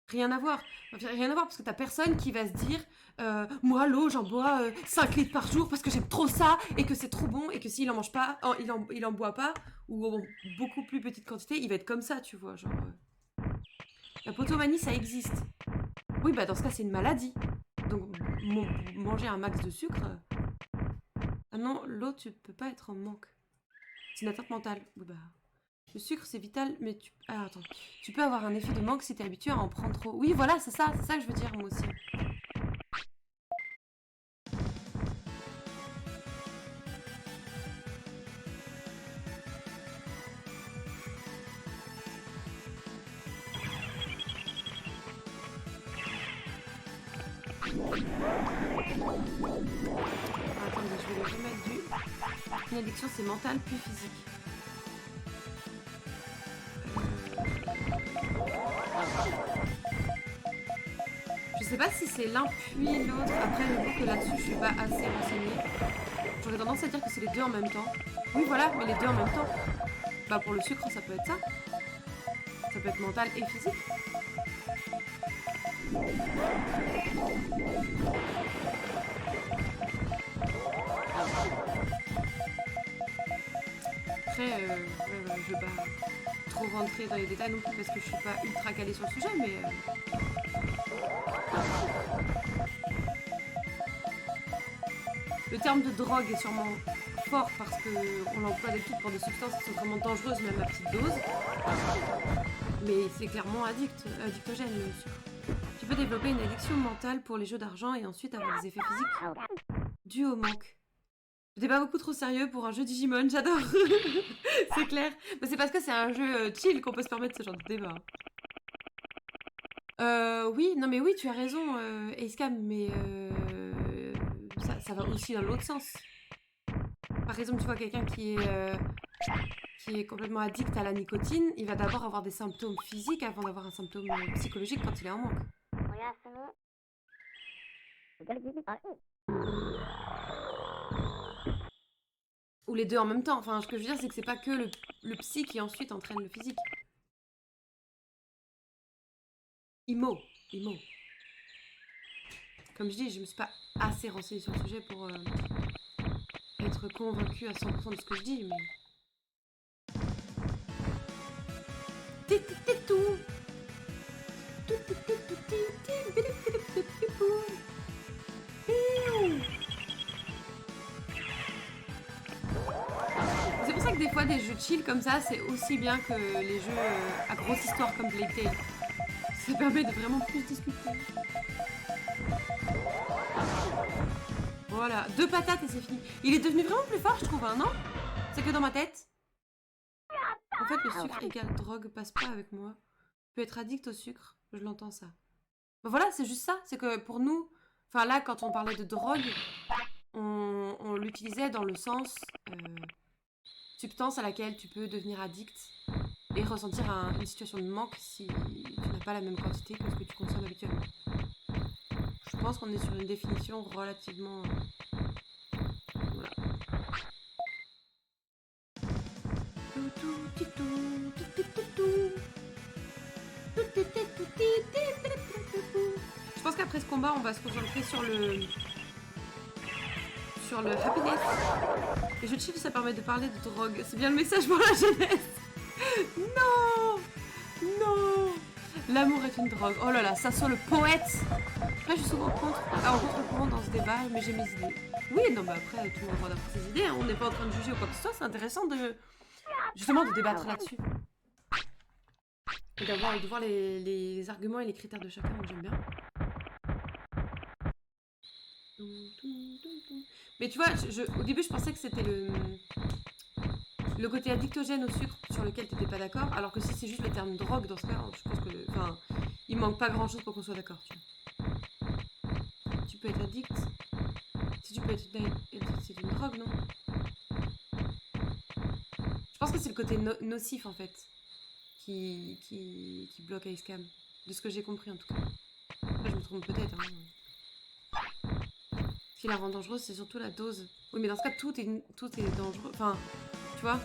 Rien à voir. Rien à voir parce que t'as personne qui va se dire moi l'eau j'en bois 5 litres par jour parce que j'aime trop ça et que c'est trop bon et que s'il en mange pas, il en boit pas ou en beaucoup plus petite quantité, il va être comme ça, tu vois. Genre, la potomanie ça existe. Oui, bah dans ce cas c'est une maladie. Donc manger un max de sucre... Ah non, l'eau tu peux pas être en manque. C'est une atteinte mentale. Oui, bah... Le sucre, c'est vital, mais tu... Ah, attends. Tu peux avoir un effet de manque si t'es habitué à en prendre trop. Oui, voilà, c'est ça que je veux dire, moi aussi. Attendez, je vais le remettre du... Une addiction, c'est mental puis physique. Je sais pas si c'est l'un puis l'autre. Après, j'avoue que là-dessus, je suis pas assez renseignée. J'aurais tendance à dire que c'est les deux en même temps. Oui, voilà, mais les deux en même temps. Bah, pour le sucre, ça peut être ça. Ça peut être mental et physique. Après, je vais pas trop rentrer dans les détails non plus parce que je suis pas ultra calée sur le sujet, mais... Le terme de drogue est sûrement fort parce qu'on l'emploie d'habitude pour des substances qui sont vraiment dangereuses, même à petite dose. Mais c'est clairement addictogène le sucre. Tu peux développer une addiction mentale pour les jeux d'argent et ensuite avoir des effets physiques dus au manque. T'es pas beaucoup trop sérieux pour un jeu Digimon, j'adore. C'est clair. Mais c'est parce que c'est un jeu chill qu'on peut se permettre ce genre de débat. Oui, non mais oui, tu as raison, Acecam, mais ça va aussi dans l'autre sens. Par exemple, tu vois quelqu'un qui est complètement addict à la nicotine, il va d'abord avoir des symptômes physiques avant d'avoir un symptôme psychologique quand il est en manque. Ou les deux en même temps. Enfin, ce que je veux dire, c'est que c'est pas que le psy qui ensuite entraîne le physique. IMO. Comme je dis, je me suis pas assez renseignée sur le sujet pour être convaincue à 100% de ce que je dis, mais... C'est pour ça que des fois, des jeux chill comme ça, c'est aussi bien que les jeux à grosse histoire comme Plague Tale. Ça permet de vraiment plus discuter. Voilà, 2 patates et c'est fini. Il est devenu vraiment plus fort, je trouve, hein, non? C'est que dans ma tête. En fait, le sucre égale drogue passe pas avec moi. Je peux être addict au sucre, je l'entends ça. Ben voilà, c'est juste ça. C'est que pour nous, enfin là, quand on parlait de drogue, on l'utilisait dans le sens substance à laquelle tu peux devenir addict et ressentir une situation de manque si tu n'as pas la même quantité que ce que tu consommes habituellement. Je pense qu'on est sur une définition relativement... Voilà. Je pense qu'après ce combat, on va se concentrer sur le happiness. Les jeux de chiffres, ça permet de parler de drogue. C'est bien le message pour la jeunesse. Non. L'amour est une drogue. Oh là là, ça sent le poète. Après, je suis souvent contre le courant dans ce débat, mais j'ai mes idées. Oui, non, mais après, tout le monde a ses idées. Hein. On n'est pas en train de juger ou quoi que ce soit. C'est intéressant justement de débattre là-dessus. Et de voir les arguments et les critères de chacun, donc j'aime bien. Mais tu vois, au début je pensais que c'était le côté addictogène au sucre sur lequel tu n'étais pas d'accord, alors que si c'est juste le terme drogue dans ce cas, je pense que enfin, il manque pas grand chose pour qu'on soit d'accord. Tu peux être addict. Si tu peux être addict, c'est une drogue, non? Je pense que c'est le côté nocif en fait qui bloque Ice Cam. De ce que j'ai compris en tout cas. Après, je me trompe peut-être. Hein. Ce qui la rend dangereuse, c'est surtout la dose. Oui, mais dans ce cas, tout est dangereux. Enfin, tu vois.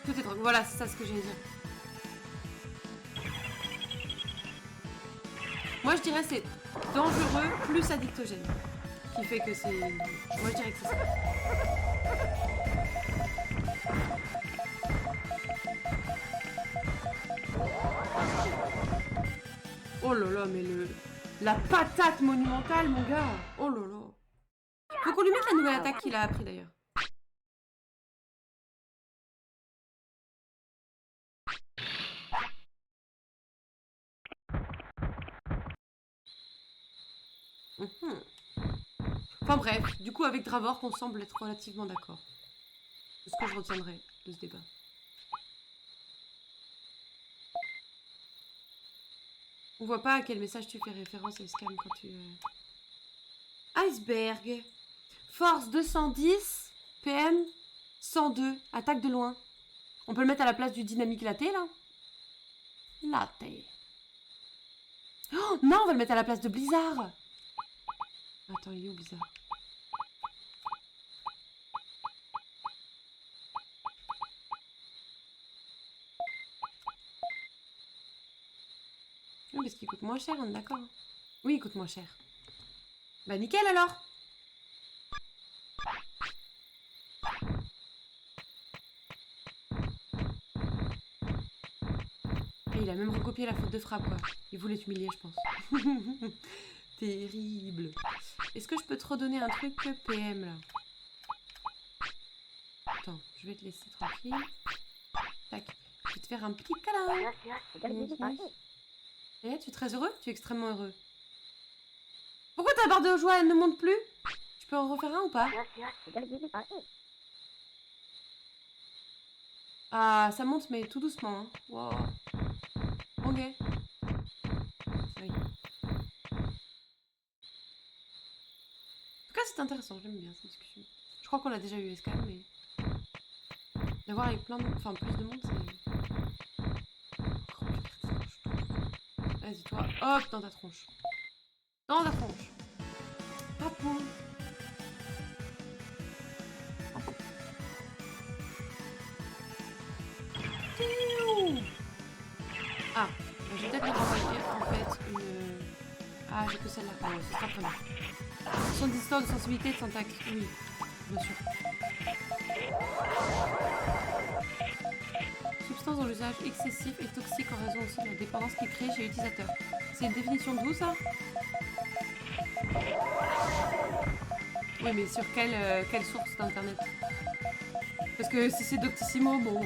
Tout est drogue. Voilà, c'est ça ce que j'allais dire. Moi, je dirais c'est dangereux plus addictogène. Qui fait que c'est... Moi, je dirais que c'est ça. Oh là là, mais la patate monumentale, mon gars. Oh là là. Faut qu'on lui mette la nouvelle attaque qu'il a appris d'ailleurs. Enfin bref, du coup avec Dravor, on semble être relativement d'accord. C'est ce que je retiendrai de ce débat. On voit pas à quel message tu fais référence, Scam, quand tu... Iceberg. Force 210, PM 102, attaque de loin. On peut le mettre à la place du dynamique latte, là? Latte. Oh non, on va le mettre à la place de Blizzard. Attends, il est où Blizzard? Oui, parce qu'il coûte moins cher, on est d'accord. Oui, il coûte moins cher. Bah nickel alors. Et il a même recopié la faute de frappe, quoi. Il voulait t'humilier, je pense. Terrible. Est-ce que je peux te redonner un truc PM, là? Attends, je vais te laisser tranquille. Tac. Je vais te faire un petit câlin. Eh, tu es très heureux? Tu es extrêmement heureux. Pourquoi ta barre de joie, elle ne monte plus? Tu peux en refaire un ou pas? Ah, ça monte, mais tout doucement. Hein. Wow. Ok. Oui. En tout cas, c'est intéressant. J'aime bien cette discussion. Je crois qu'on l'a déjà eu, SK, mais... D'avoir avec plein de... Enfin, plus de monde, c'est... Vas-y, toi, hop, dans ta tronche. Dans ta tronche. Papou. Ah, je vais peut-être me renvoyer en fait une... Ah, j'ai que celle-là. Ah ouais, ce sera prenant. 70 temps de sensibilité et de syntaxe. Oui, bien sûr. Substance dont l'usage excessif et toxique en raison aussi de la dépendance qui crée chez l'utilisateur. C'est une définition de vous, ça? Oui, mais sur quelle source d'internet? Parce que si c'est Doctissimo, bon...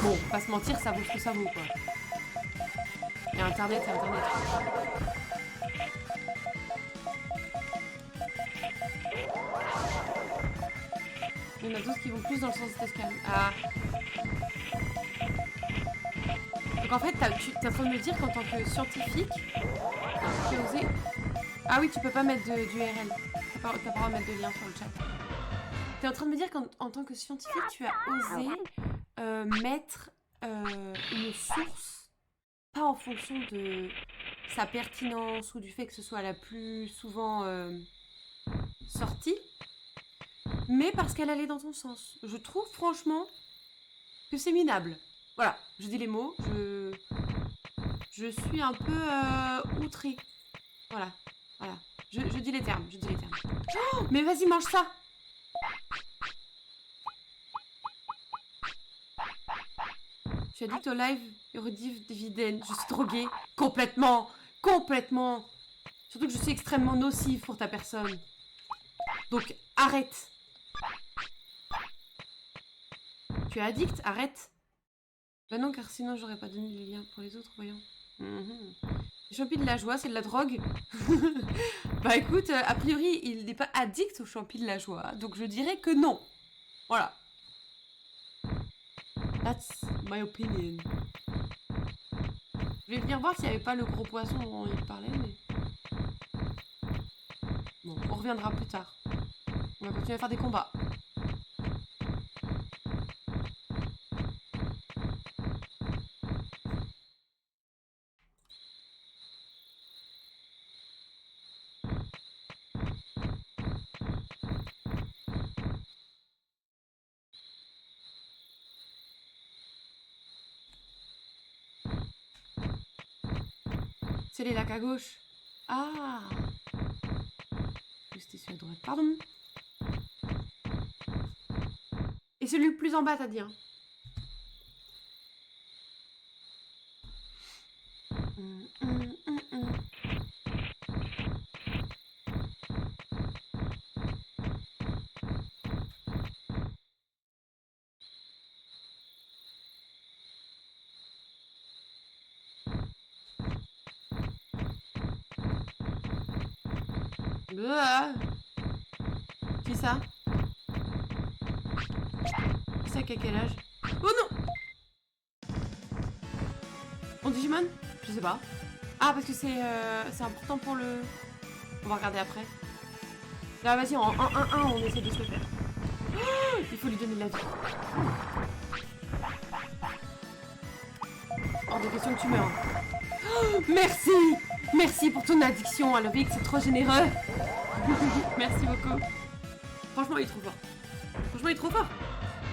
Bon, pas se mentir, ça vaut ce que ça vaut, quoi. Et internet, c'est internet. Il y en a d'autres qui vont plus dans le sens de Scam. Ah. Donc en fait, tu es en train de me dire qu'en tant que scientifique, tu as osé... Ah oui, tu peux pas mettre d'URL. T'as pas le droit de mettre de lien sur le chat. Tu es en train de me dire qu'en tant que scientifique, tu as osé mettre une source, pas en fonction de sa pertinence ou du fait que ce soit la plus souvent sortie, mais parce qu'elle allait dans ton sens. Je trouve franchement que c'est minable. Voilà, je dis les mots, je suis un peu outrée. Voilà, voilà. Je dis les termes, Oh, mais vas-y, mange ça! Je suis addict au live érudif dividende. Je suis droguée. Complètement! Surtout que je suis extrêmement nocive pour ta personne. Donc, arrête! Tu es addict? Arrête. Bah non, car sinon j'aurais pas donné les liens pour les autres, voyons. Les champis de la joie, c'est de la drogue. Bah écoute, a priori, il n'est pas addict aux champis de la joie, donc je dirais que non. Voilà. That's my opinion. Je vais venir voir s'il n'y avait pas le gros poisson dont il parlait, mais... Bon, on reviendra plus tard. On va continuer à faire des combats. C'est les lacs à gauche. Ah! C'était sur la droite. Pardon. Et celui le plus en bas, t'as dit, hein? Qui ça? Qui ça qui a quel âge? Oh non! Mon Digimon? Je sais pas. Ah, parce que c'est important pour le... On va regarder après. Là, vas-y, en 1-1-1, on essaie de se le faire. Oh, il faut lui donner de la vie. Hors de question que tu meurs. Oh, merci! Merci pour ton addiction à l'ovic, c'est trop généreux. Merci beaucoup. Franchement, il est trop fort. Franchement, il est trop fort.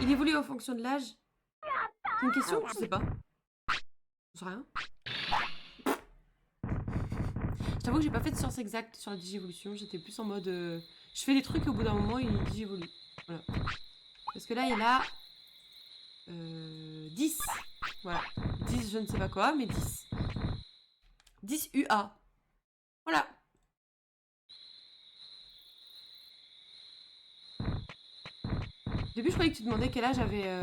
Il évolue en fonction de l'âge. C'est une question? Je sais pas. Je sais rien. J'avoue que j'ai pas fait de science exacte sur la digévolution. J'étais plus en mode... je fais des trucs et au bout d'un moment, il digévolue. Voilà. Parce que là, il a... 10. Voilà. 10, je ne sais pas quoi, mais 10. 10 UA. Voilà. Au début, je croyais que tu demandais quel âge avait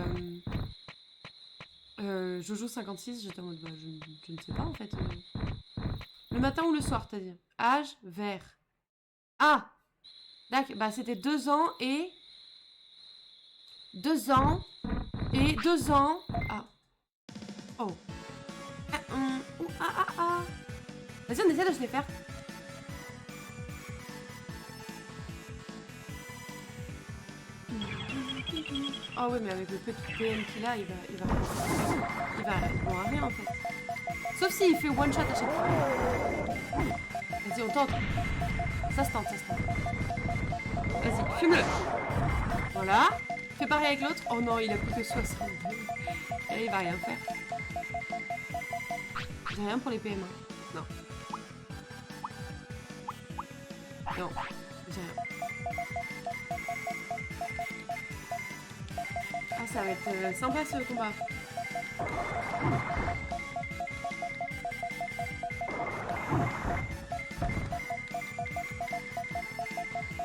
Jojo 56. J'étais en mode, bah, je ne sais pas en fait. Le matin ou le soir, t'as dit? Âge vert. Ah! D'accord, bah c'était 2 ans et... 2 ans et 2 ans. Ah. Oh. Vas-y, on essaie de se les faire. Oh oui, mais avec le petit PM qu'il a, il va rien en fait. Sauf s'il fait one shot à chaque fois. Vas-y, on tente. Ça se tente, ça se tente. Vas-y, fume-le. Voilà. Fais pareil avec l'autre. Oh non, il a plus que 62. Et il va rien faire. J'ai rien pour les PM. Non. Non, j'ai rien. Ah, ça va être sympa ce combat.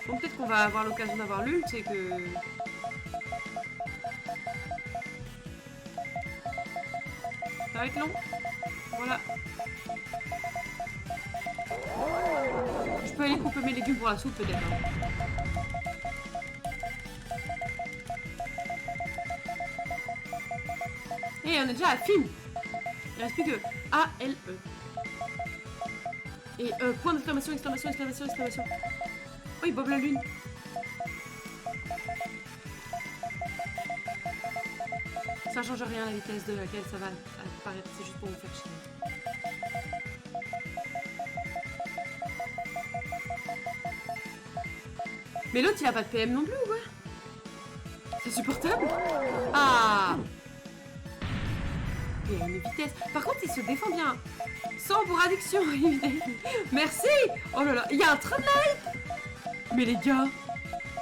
Bon, peut-être qu'on va avoir l'occasion d'avoir l'ult, c'est que... Ça va être long. Voilà. Je peux aller couper mes légumes pour la soupe, peut-être. Et on est déjà à la fin. Il reste plus que A-L-E. Et point d'exclamation, exclamation, exclamation, exclamation. Oh, il bobe la lune. Ça change rien à la vitesse de laquelle ça va apparaître. C'est juste pour vous faire chier. Mais l'autre, il a pas de PM non plus, ou quoi? C'est supportable. Ah! Il y a une vitesse. Par contre, il se défend bien. Sans pour addiction. Merci. Oh là là, il y a un train de live. Mais les gars,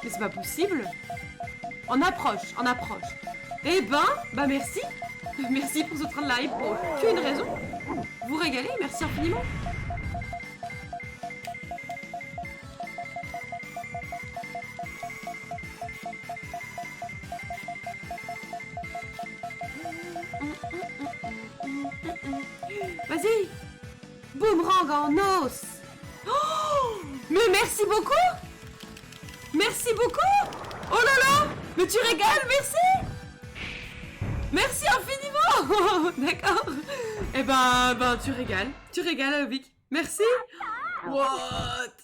mais c'est pas possible. On approche, on approche. Eh ben, bah merci. Merci pour ce train de live pour aucune raison. Vous régalez, merci infiniment. Vas-y. Boomerang en os. Oh, mais merci beaucoup. Merci beaucoup. Oh là là. Mais tu régales, merci. Merci infiniment. D'accord. Eh ben, tu régales, Vic. Merci. What?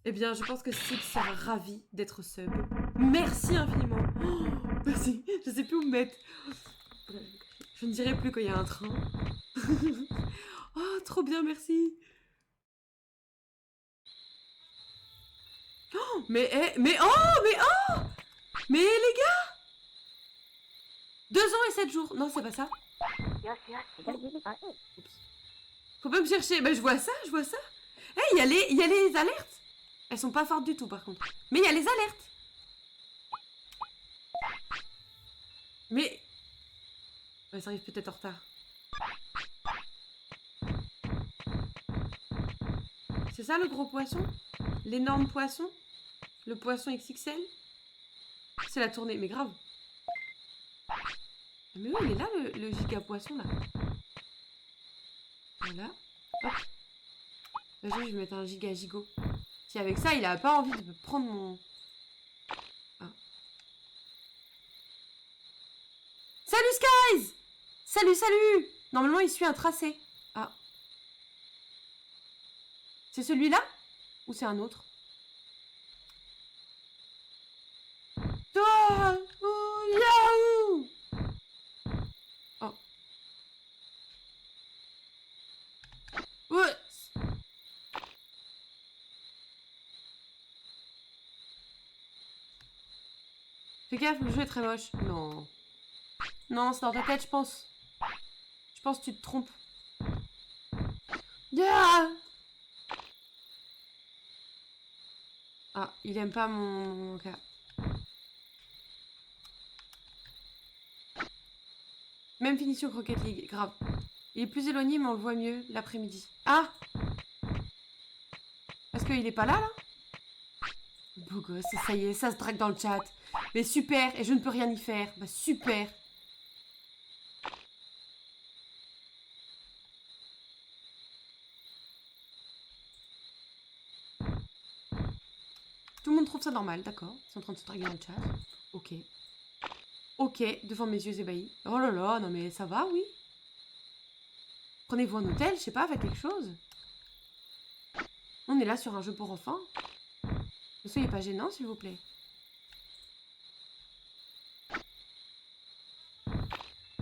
Eh bien, je pense que Six sera ravi d'être sub. Merci infiniment. Oh, merci. Je sais plus où me mettre. Je ne dirai plus quand il y a un train. Oh, trop bien, merci. Oh, mais les gars, 2 ans et 7 jours. Non, c'est pas ça. Oups. Faut pas me chercher. Bah, je vois ça. Eh, il y a les alertes. Elles sont pas fortes du tout, par contre. Mais il y a les alertes. Mais... ouais, ça arrive peut-être en retard. C'est ça, le gros poisson? L'énorme poisson? Le poisson XXL? C'est la tournée, mais grave. Mais oui, il est là, le giga poisson, là. Voilà. Hop. Vas-y, je vais mettre un giga gigot. Si avec ça, il a pas envie de prendre mon... ah. Salut Skies! Salut! Normalement, il suit un tracé. Ah. C'est celui-là? Ou c'est un autre? Oh, Yahoo! Oh. Ouais. Fais gaffe, le jeu est très moche. Non. Non, c'est dans ta tête, je pense. Je pense que tu te trompes. Ah, ah, il aime pas mon cas. Même finition que Rocket League, grave. Il est plus éloigné, mais on le voit mieux l'après-midi. Ah! Est-ce qu'il est pas là? Beau gosse, ça y est, ça se drague dans le chat. Mais super, et je ne peux rien y faire. Bah super. Tout le monde trouve ça normal, d'accord. Ils sont en train de se draguer dans le chat. Ok. Ok, devant mes yeux ébahis. Oh là là, non mais ça va, oui. Prenez-vous un hôtel, je sais pas, faites quelque chose. On est là sur un jeu pour enfants. Ne soyez pas gênant, s'il vous plaît.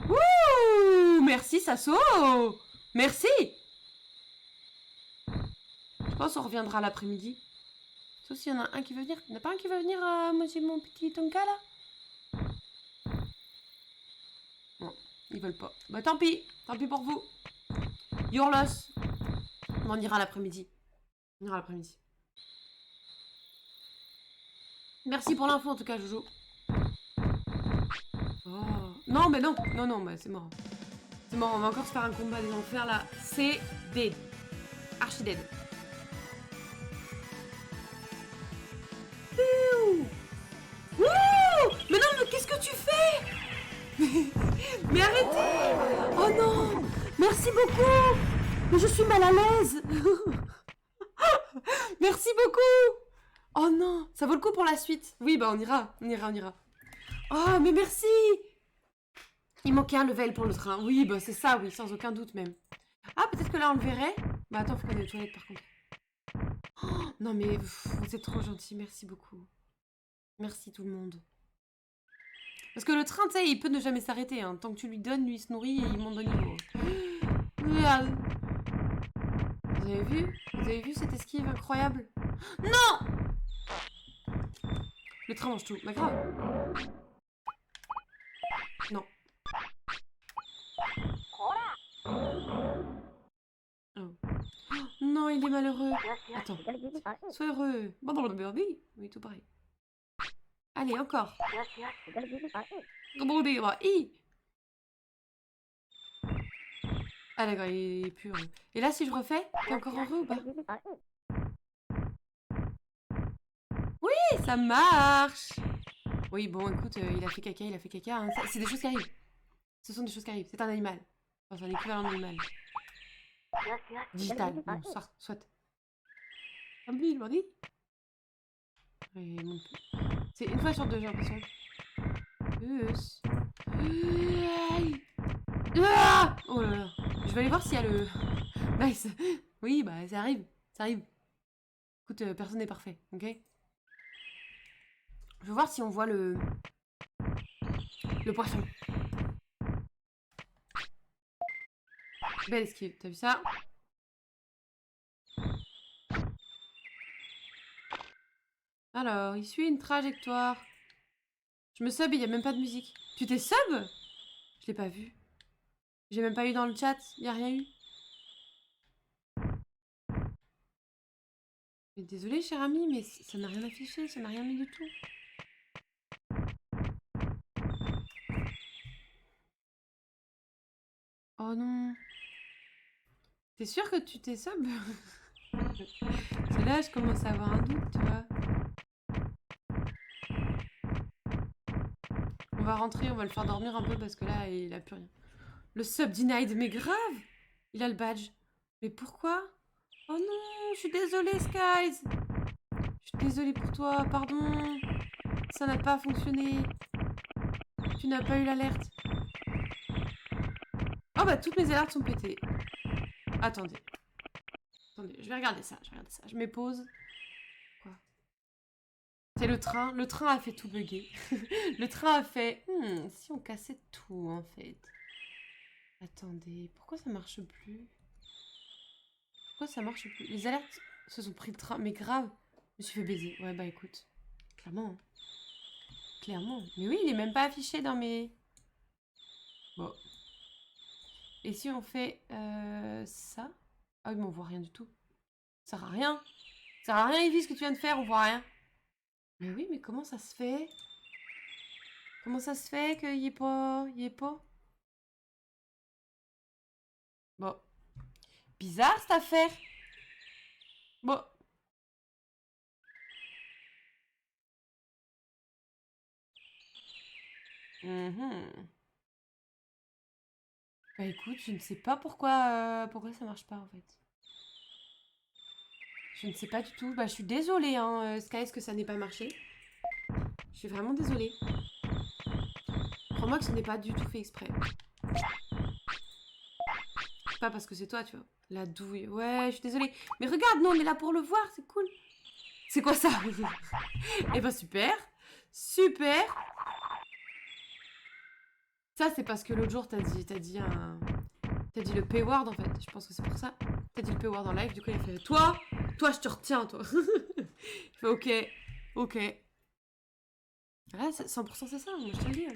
Ouh, merci Sasso. Merci. Je pense qu'on reviendra l'après-midi. Sauf s'il y en a un qui veut venir. Il n'y en a pas un qui veut venir, monsieur mon petit Tonka, là? Non, ils veulent pas. Bah tant pis pour vous. Your loss. On ira l'après-midi. Merci pour l'info en tout cas, Jojo. Oh. Non, mais non, mais c'est mort. C'est mort, on va encore se faire un combat des enfers là. C'est dead. Archi dead. Wouh! Mais non, mais qu'est-ce que tu fais? Mais arrêtez! Oh non! Merci beaucoup! Mais je suis mal à l'aise! Merci beaucoup! Oh non! Ça vaut le coup pour la suite. Oui, bah on ira. Oh, mais merci! Il manquait un level pour le train. Oui, bah c'est ça, oui, sans aucun doute même. Ah, peut-être que là on le verrait. Bah attends, faut qu'on aille aux toilettes par contre. Oh, non mais vous êtes trop gentils, merci beaucoup. Merci tout le monde. Parce que le train, tu sais, il peut ne jamais s'arrêter. Hein. Tant que tu lui donnes, lui il se nourrit et il monte de niveau. Vous avez vu cette esquive incroyable? Non! Le train mange tout. Bah grave. Non. Oh. Non, il est malheureux. Attends. Sois heureux. Oui, tout pareil. Allez, encore. Ah d'accord, il est pur. Et là, si je refais, t'es encore heureux ou pas? Oui, ça marche. Oui, bon, écoute, il a fait caca. Hein. C'est des choses qui arrivent. Ce sont des choses qui arrivent. C'est un animal. Enfin, un équivalent normal. Digital. Bon, soit. Un peu, il m'a dit. C'est une fois sur deux, j'ai l'impression. Oh là là. Je vais aller voir s'il y a le... Nice. Oui, bah ça arrive. Ça arrive. Écoute, personne n'est parfait, ok? Je vais voir si on voit le poisson. Belle esquive, t'as vu ça? Alors, il suit une trajectoire. Je me sub et il n'y a même pas de musique. Tu t'es sub? Je l'ai pas vu. J'ai même pas eu dans le chat, il n'y a rien eu. Mais désolé, cher ami, mais ça n'a rien affiché, ça n'a rien mis du tout. Oh non. T'es sûr que tu t'es sub? C'est là, je commence à avoir un doute, tu vois. On va rentrer, on va le faire dormir un peu parce que là, il a plus rien. Le sub denied, mais grave! Il a le badge. Mais pourquoi? Oh non, je suis désolée, Skies! Je suis désolée pour toi, pardon. Ça n'a pas fonctionné. Tu n'as pas eu l'alerte. Oh bah, toutes mes alertes sont pétées. Attendez. Attendez, je vais regarder ça, Je mets pause. Quoi? C'est le train. Le train a fait tout bugger. Le train a fait... si on cassait tout, en fait. Attendez, pourquoi ça marche plus? Pourquoi ça marche plus? Les alertes se sont pris le train, mais grave. Je me suis fait baiser. Ouais, bah écoute. Clairement. Clairement. Mais oui, il est même pas affiché dans mes... Bon. Et si on fait ça? Ah oui, mais on voit rien du tout. Ça sert à rien. Ça sert à rien, Evie, ce que tu viens de faire, on voit rien. Mais oui, mais comment ça se fait? Comment ça se fait qu'il y ait pas... Il y ait pas? Bon. Bizarre, cette affaire. Bon. Bah écoute, je ne sais pas pourquoi ça marche pas, en fait. Je ne sais pas du tout. Bah je suis désolée, hein, Sky, que ça n'ait pas marché. Je suis vraiment désolée. Crois-moi que ce n'est pas du tout fait exprès. Pas parce que c'est toi, tu vois. La douille. Ouais, je suis désolée. Mais regarde, non, on est là pour le voir, c'est cool. C'est quoi ça? Eh ben super. Super. Ça, c'est parce que l'autre jour, t'as dit le P-word, en fait. Je pense que c'est pour ça. T'as dit le P-word en live, du coup, il a fait... Toi, je te retiens, toi. Il fait ok. Ok. Ah, 100% c'est ça, moi, je te le dis.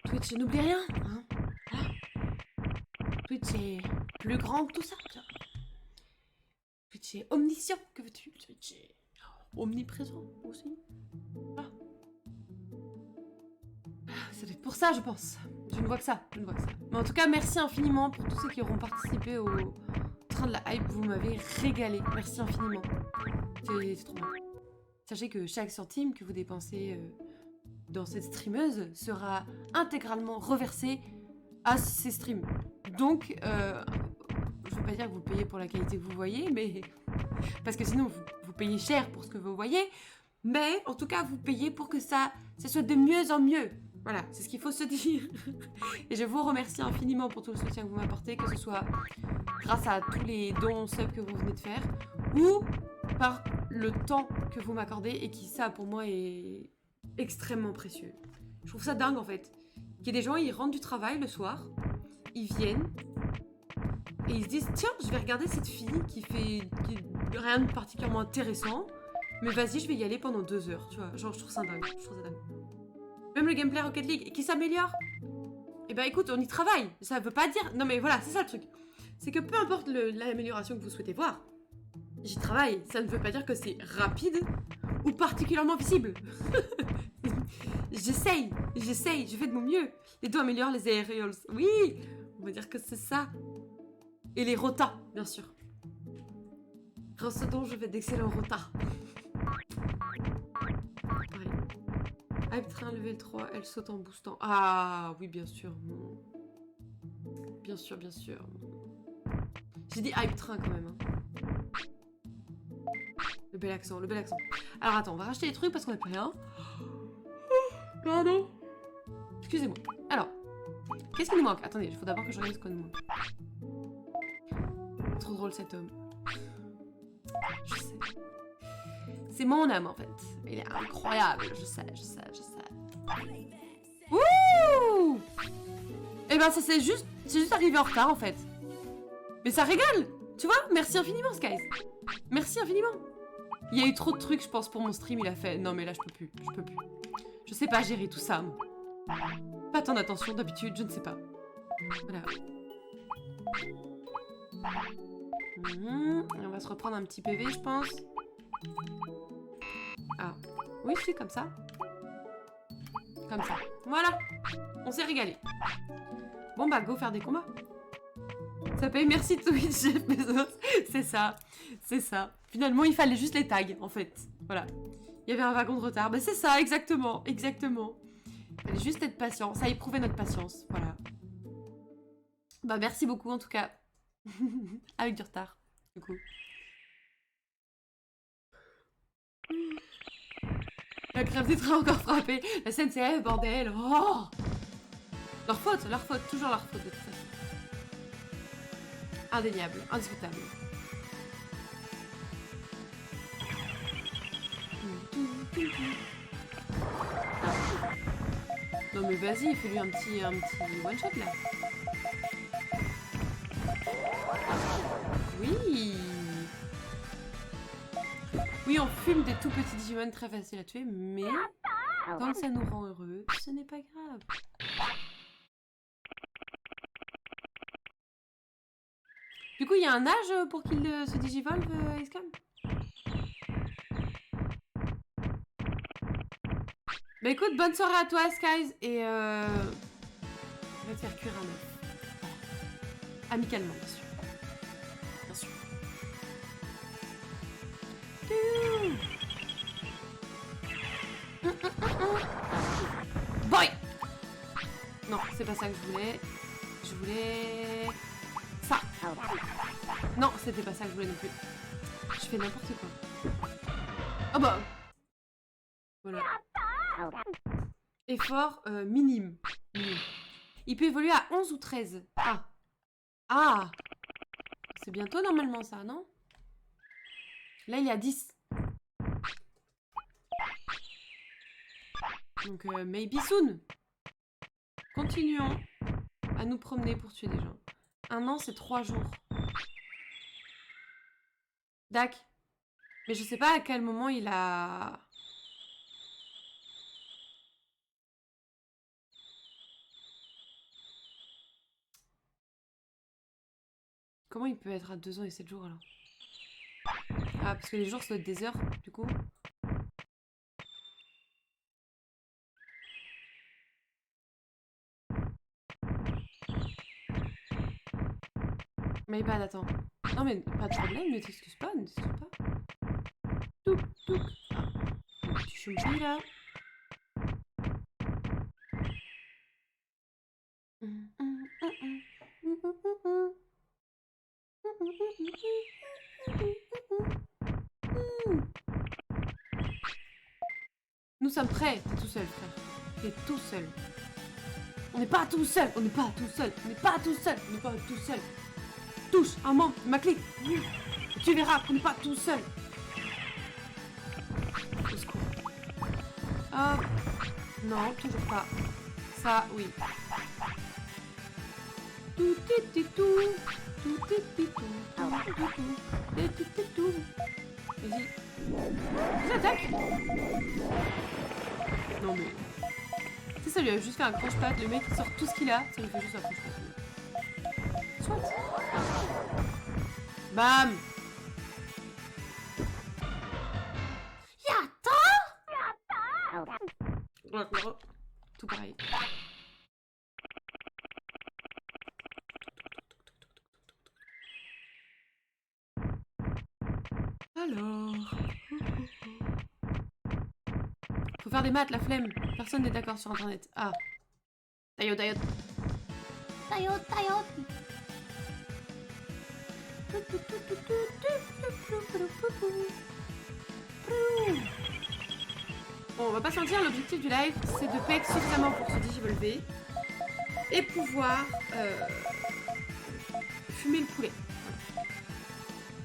Twitch, n'oublie rien, hein. Twitch est plus grand que tout ça, tu vois. Twitch est omniscient, que veux-tu? Twitch est omniprésent aussi. Ah. Ça doit être pour ça, je pense. Je ne vois que ça, Mais en tout cas, merci infiniment pour tous ceux qui auront participé au train de la hype. Vous m'avez régalé. Merci infiniment. C'est trop bien. Sachez que chaque centime que vous dépensez dans cette streameuse sera intégralement reversé à ces streams. Donc, je veux pas dire que vous payez pour la qualité que vous voyez, mais... Parce que sinon, vous payez cher pour ce que vous voyez. Mais, en tout cas, vous payez pour que ça soit de mieux en mieux. Voilà, c'est ce qu'il faut se dire. Et je vous remercie infiniment pour tout le soutien que vous m'apportez, que ce soit grâce à tous les dons sub que vous venez de faire, ou par le temps que vous m'accordez, et qui, ça, pour moi, est extrêmement précieux. Je trouve ça dingue, en fait. Il y a des gens, ils rentrent du travail le soir, ils viennent, et ils se disent, tiens, je vais regarder cette fille qui rien de particulièrement intéressant, mais vas-y, je vais y aller pendant 2 heures, tu vois. Genre, je trouve ça dingue. Même le gameplay Rocket League qui s'améliore. Et bah écoute, on y travaille. Ça veut pas dire... Non mais voilà, c'est ça le truc. C'est que peu importe l'amélioration que vous souhaitez voir, j'y travaille. Ça ne veut pas dire que c'est rapide ou particulièrement visible. J'essaye, je fais de mon mieux. Les deux améliorent les aerials. Oui, on va dire que c'est ça. Et les rotas, bien sûr. Grâce dont je fais d'excellents rotas. Hype train level 3, elle saute en boostant. Ah oui, bien sûr. bien sûr, bien sûr. J'ai dit hype train quand même. Hein. Le bel accent, le bel accent. Alors attends, on va racheter les trucs parce qu'on a plus rien. Pardon. Excusez-moi. Alors, qu'est-ce qui nous manque? Attendez, il faut d'abord que je regarde ce qu'on nous manque. Trop drôle cet homme. Je sais. C'est mon âme en fait. Il est incroyable. Je sais. Wouh! Et ben ça c'est juste arrivé en retard en fait. Mais ça régale. Tu vois? Merci infiniment Skies. Merci infiniment. Il y a eu trop de trucs je pense pour mon stream. Il a fait non mais là je peux plus. Je sais pas gérer tout ça. Pas tant d'attention d'habitude. Je ne sais pas. Voilà. On va se reprendre un petit PV je pense. Ah. Oui c'est comme ça. Comme ça. Voilà. On s'est régalé. Bon bah go faire des combats. Ça paye merci Twitch Jeff Bezos. C'est ça. C'est ça. Finalement il fallait juste les tags en fait. Voilà. Il y avait un wagon de retard. Bah c'est ça exactement. Exactement. Il fallait juste être patient. Ça éprouvait notre patience. Voilà. Bah merci beaucoup en tout cas. Avec du retard. Du coup. La crève des trains encore frappée. La SNCF, bordel. Oh, leur faute, toujours leur faute de toute façon. Indéniable, indiscutable. Non mais vas-y, fais-lui un petit one shot là. Oui. Oui, on fume des tout petits Digimon très faciles à tuer, mais tant que ça nous rend heureux, ce n'est pas grave. Du coup, il y a un âge pour qu'il se digivolve, Excam? Bah écoute, bonne soirée à toi, Skies, et on va te faire cuire un œuf. Amicalement, bien sûr. Bien sûr. Boy! Non, c'est pas ça que je voulais. Je voulais... ça. Non, c'était pas ça que je voulais non plus. Je fais n'importe quoi. Ah bah... voilà. Effort minime. Il peut évoluer à 11 ou 13. Ah. Ah. C'est bientôt normalement ça, non? Là, il y a 10. Donc, maybe soon. Continuons à nous promener pour tuer des gens. 1 an, c'est 3 jours. Dac. Mais je sais pas à quel moment il a... Comment il peut être à 2 ans et 7 jours alors? Ah, parce que les jours, ça doit être des heures, du coup. Mais pas attends. Non mais pas de problème, ne t'excuse pas, ne t'excuse pas. Touc, touc. Ah, petit choupi là. Nous sommes prêts. T'es tout seul, frère. T'es tout seul. On n'est pas tout seul. On n'est pas tout seul. On n'est pas tout seul. On n'est pas tout seul. Touche un membre de ma clique. Tu verras qu'on n'est pas tout seul. Au secours. Hop. Non, toujours pas. Ça, oui. Tout est tout. Tout est tout. Vas-y. Ils attaquent. Non mais... Tu sais, ça lui a juste fait un croche-patte. Le mec il sort tout ce qu'il a. Ça lui fait juste un croche-patte. Soit. Bam. Yatta. Tout pareil. Alors... Faut faire des maths, la flemme. Personne n'est d'accord sur internet. Ah. Taillot. taillot, taillot. Bon, on va pas se mentir, l'objectif du live, c'est de pack suffisamment pour se digivolver et pouvoir fumer le poulet.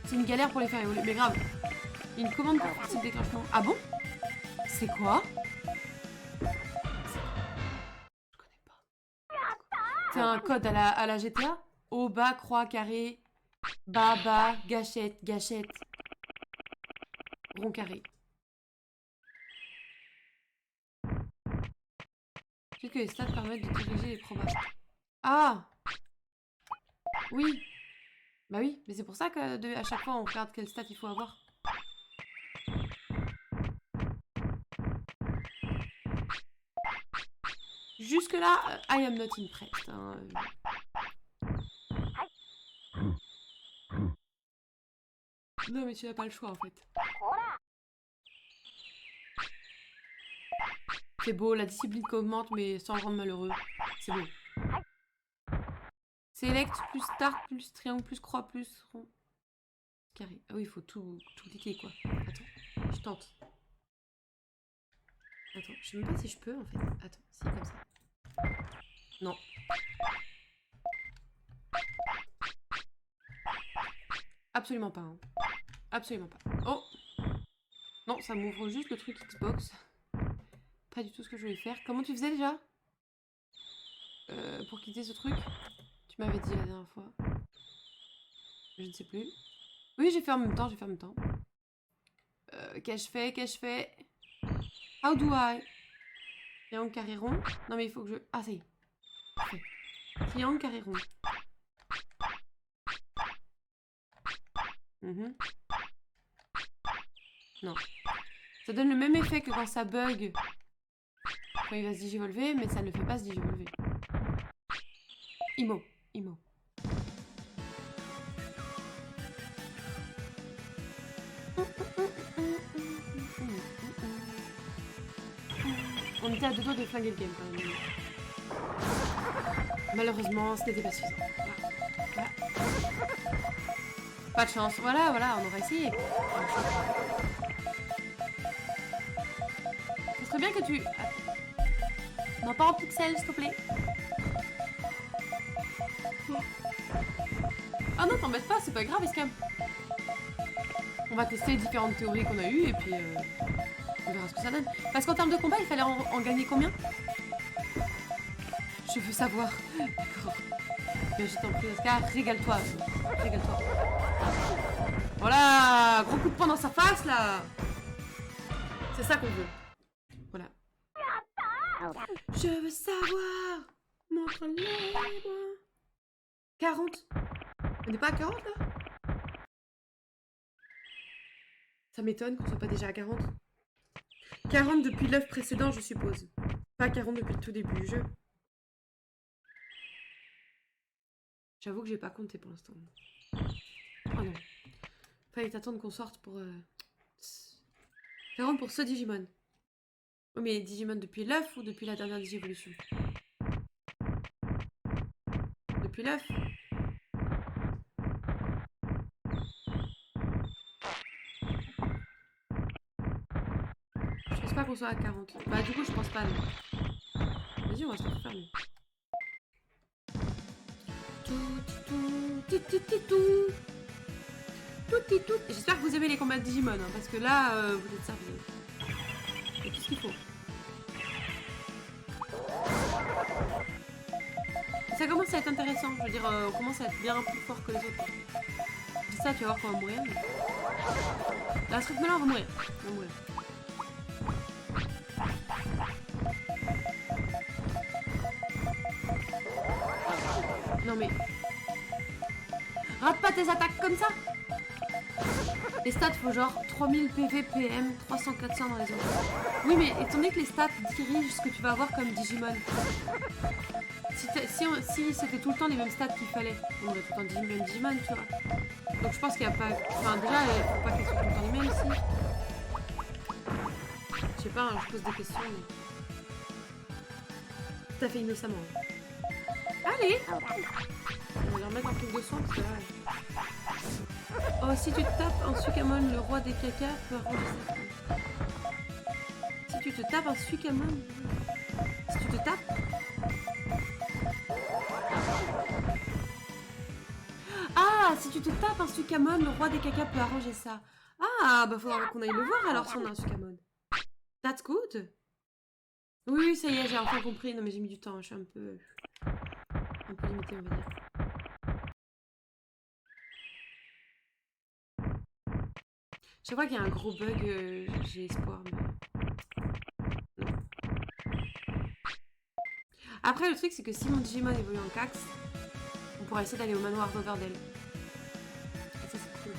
C'est une galère pour les faire évoluer, mais grave. Il y a une commande pour faire ce déclenchement. Ah bon? C'est quoi? Je connais pas. C'est un code à la GTA? Haut, bas, croix, carré, bas, bas, gâchette, gâchette. Rond, carré. Peut-être que les stats permettent de diriger les probables. Ah! Oui. Bah oui, mais c'est pour ça que à chaque fois on regarde quel stat il faut avoir. Jusque là, I am not impressed. Hein. Non mais tu n'as pas le choix en fait. C'est beau, la discipline qu'augmente mais sans rendre malheureux. C'est beau. Select plus start plus triangle plus croix plus rond. Carré. Ah oui, il faut tout cliquer quoi. Attends, je tente. Attends, je sais même pas si je peux en fait. Attends, si comme ça. Non. Absolument pas. Hein. Absolument pas. Oh! Non, ça m'ouvre juste le truc Xbox. Pas du tout ce que je voulais faire. Comment tu faisais déjà? Pour quitter ce truc? Tu m'avais dit la dernière fois. Je ne sais plus. Oui, j'ai fait en même temps, Qu'ai-je fait? How do I? Triangle, carré, rond. Non mais il faut que je... Ah, ça y est. Parfait. Triangle, carré, rond. Non. Ça donne le même effet que quand ça bug. Quand il va se digivolver, mais ça ne le fait pas se digivolver. Imo. On était à deux doigts de flinguer le game quand même. Malheureusement, ce n'était pas suffisant. Voilà. Pas de chance. Voilà, on aura essayé. Ce serait bien que tu... Non, pas en pixels, s'il te plaît. Ah non, t'embête pas, c'est pas grave, Escam. On va tester les différentes théories qu'on a eues et puis on verra ce que ça donne. Parce qu'en termes de combat, il fallait en gagner combien? Je veux savoir. D'accord. Bien, je t'en prie, Oscar, régale-toi. Régale-toi. Voilà, gros coup de poing dans sa face, là. C'est ça qu'on veut. Voilà. Je veux savoir. Montre-le-moi. 40. On n'est pas à 40, là? Ça m'étonne qu'on soit pas déjà à 40. 40 depuis l'œuf précédent, je suppose. Pas 40 depuis le tout début du jeu. J'avoue que j'ai pas compté pour l'instant. Oh non. Fallait attendre qu'on sorte pour... 40 pour ce Digimon. Oh mais Digimon depuis l'œuf ou depuis la dernière Digivolution? Depuis l'œuf. Je pense pas qu'on soit à 40. Bah du coup je pense pas. Vas-y, on va se faire fermer. Tout. J'espère que vous aimez les combats de Digimon, hein, parce que là, vous êtes servis. Il y a tout ce qu'il faut. Ça commence à être intéressant, je veux dire, on commence à être bien plus fort que les autres. Je dis ça, tu vas voir qu'on va mourir. Mais... Là, à ce rythme-là, on va mourir. Non mais... Rate pas tes attaques comme ça. Les stats, faut genre 3000 PV, PM, 300, 400 dans les autres. Oui, mais étant donné que les stats dirigent ce que tu vas avoir comme Digimon, si c'était tout le temps les mêmes stats qu'il fallait, on aurait tout le temps même Digimon, tu vois. Donc je pense qu'il n'y a pas... Enfin, déjà, il faut pas qu'elles soient tout le temps les mêmes ici. Je sais pas, hein, je pose des questions, mais... Tout à fait innocemment. Allez. On va leur mettre un truc de soin parce que là... Oh, si tu te tapes un Sukamon, le roi des cacas peut arranger ça. Si tu te tapes un Sukamon... Si tu te tapes... Ah, si tu te tapes un Sukamon, le roi des cacas peut arranger ça. Ah, bah faudra qu'on aille le voir alors si on a un Sukamon. That's good. Oui, ça y est, j'ai enfin compris. Non mais j'ai mis du temps, je suis un peu limitée, on va dire. Je crois qu'il y a un gros bug, j'ai espoir, mais... Non. Après, le truc, c'est que si mon Digimon évolue en Cax, on pourra essayer d'aller au manoir d'Overdale. Et ça, c'est cool.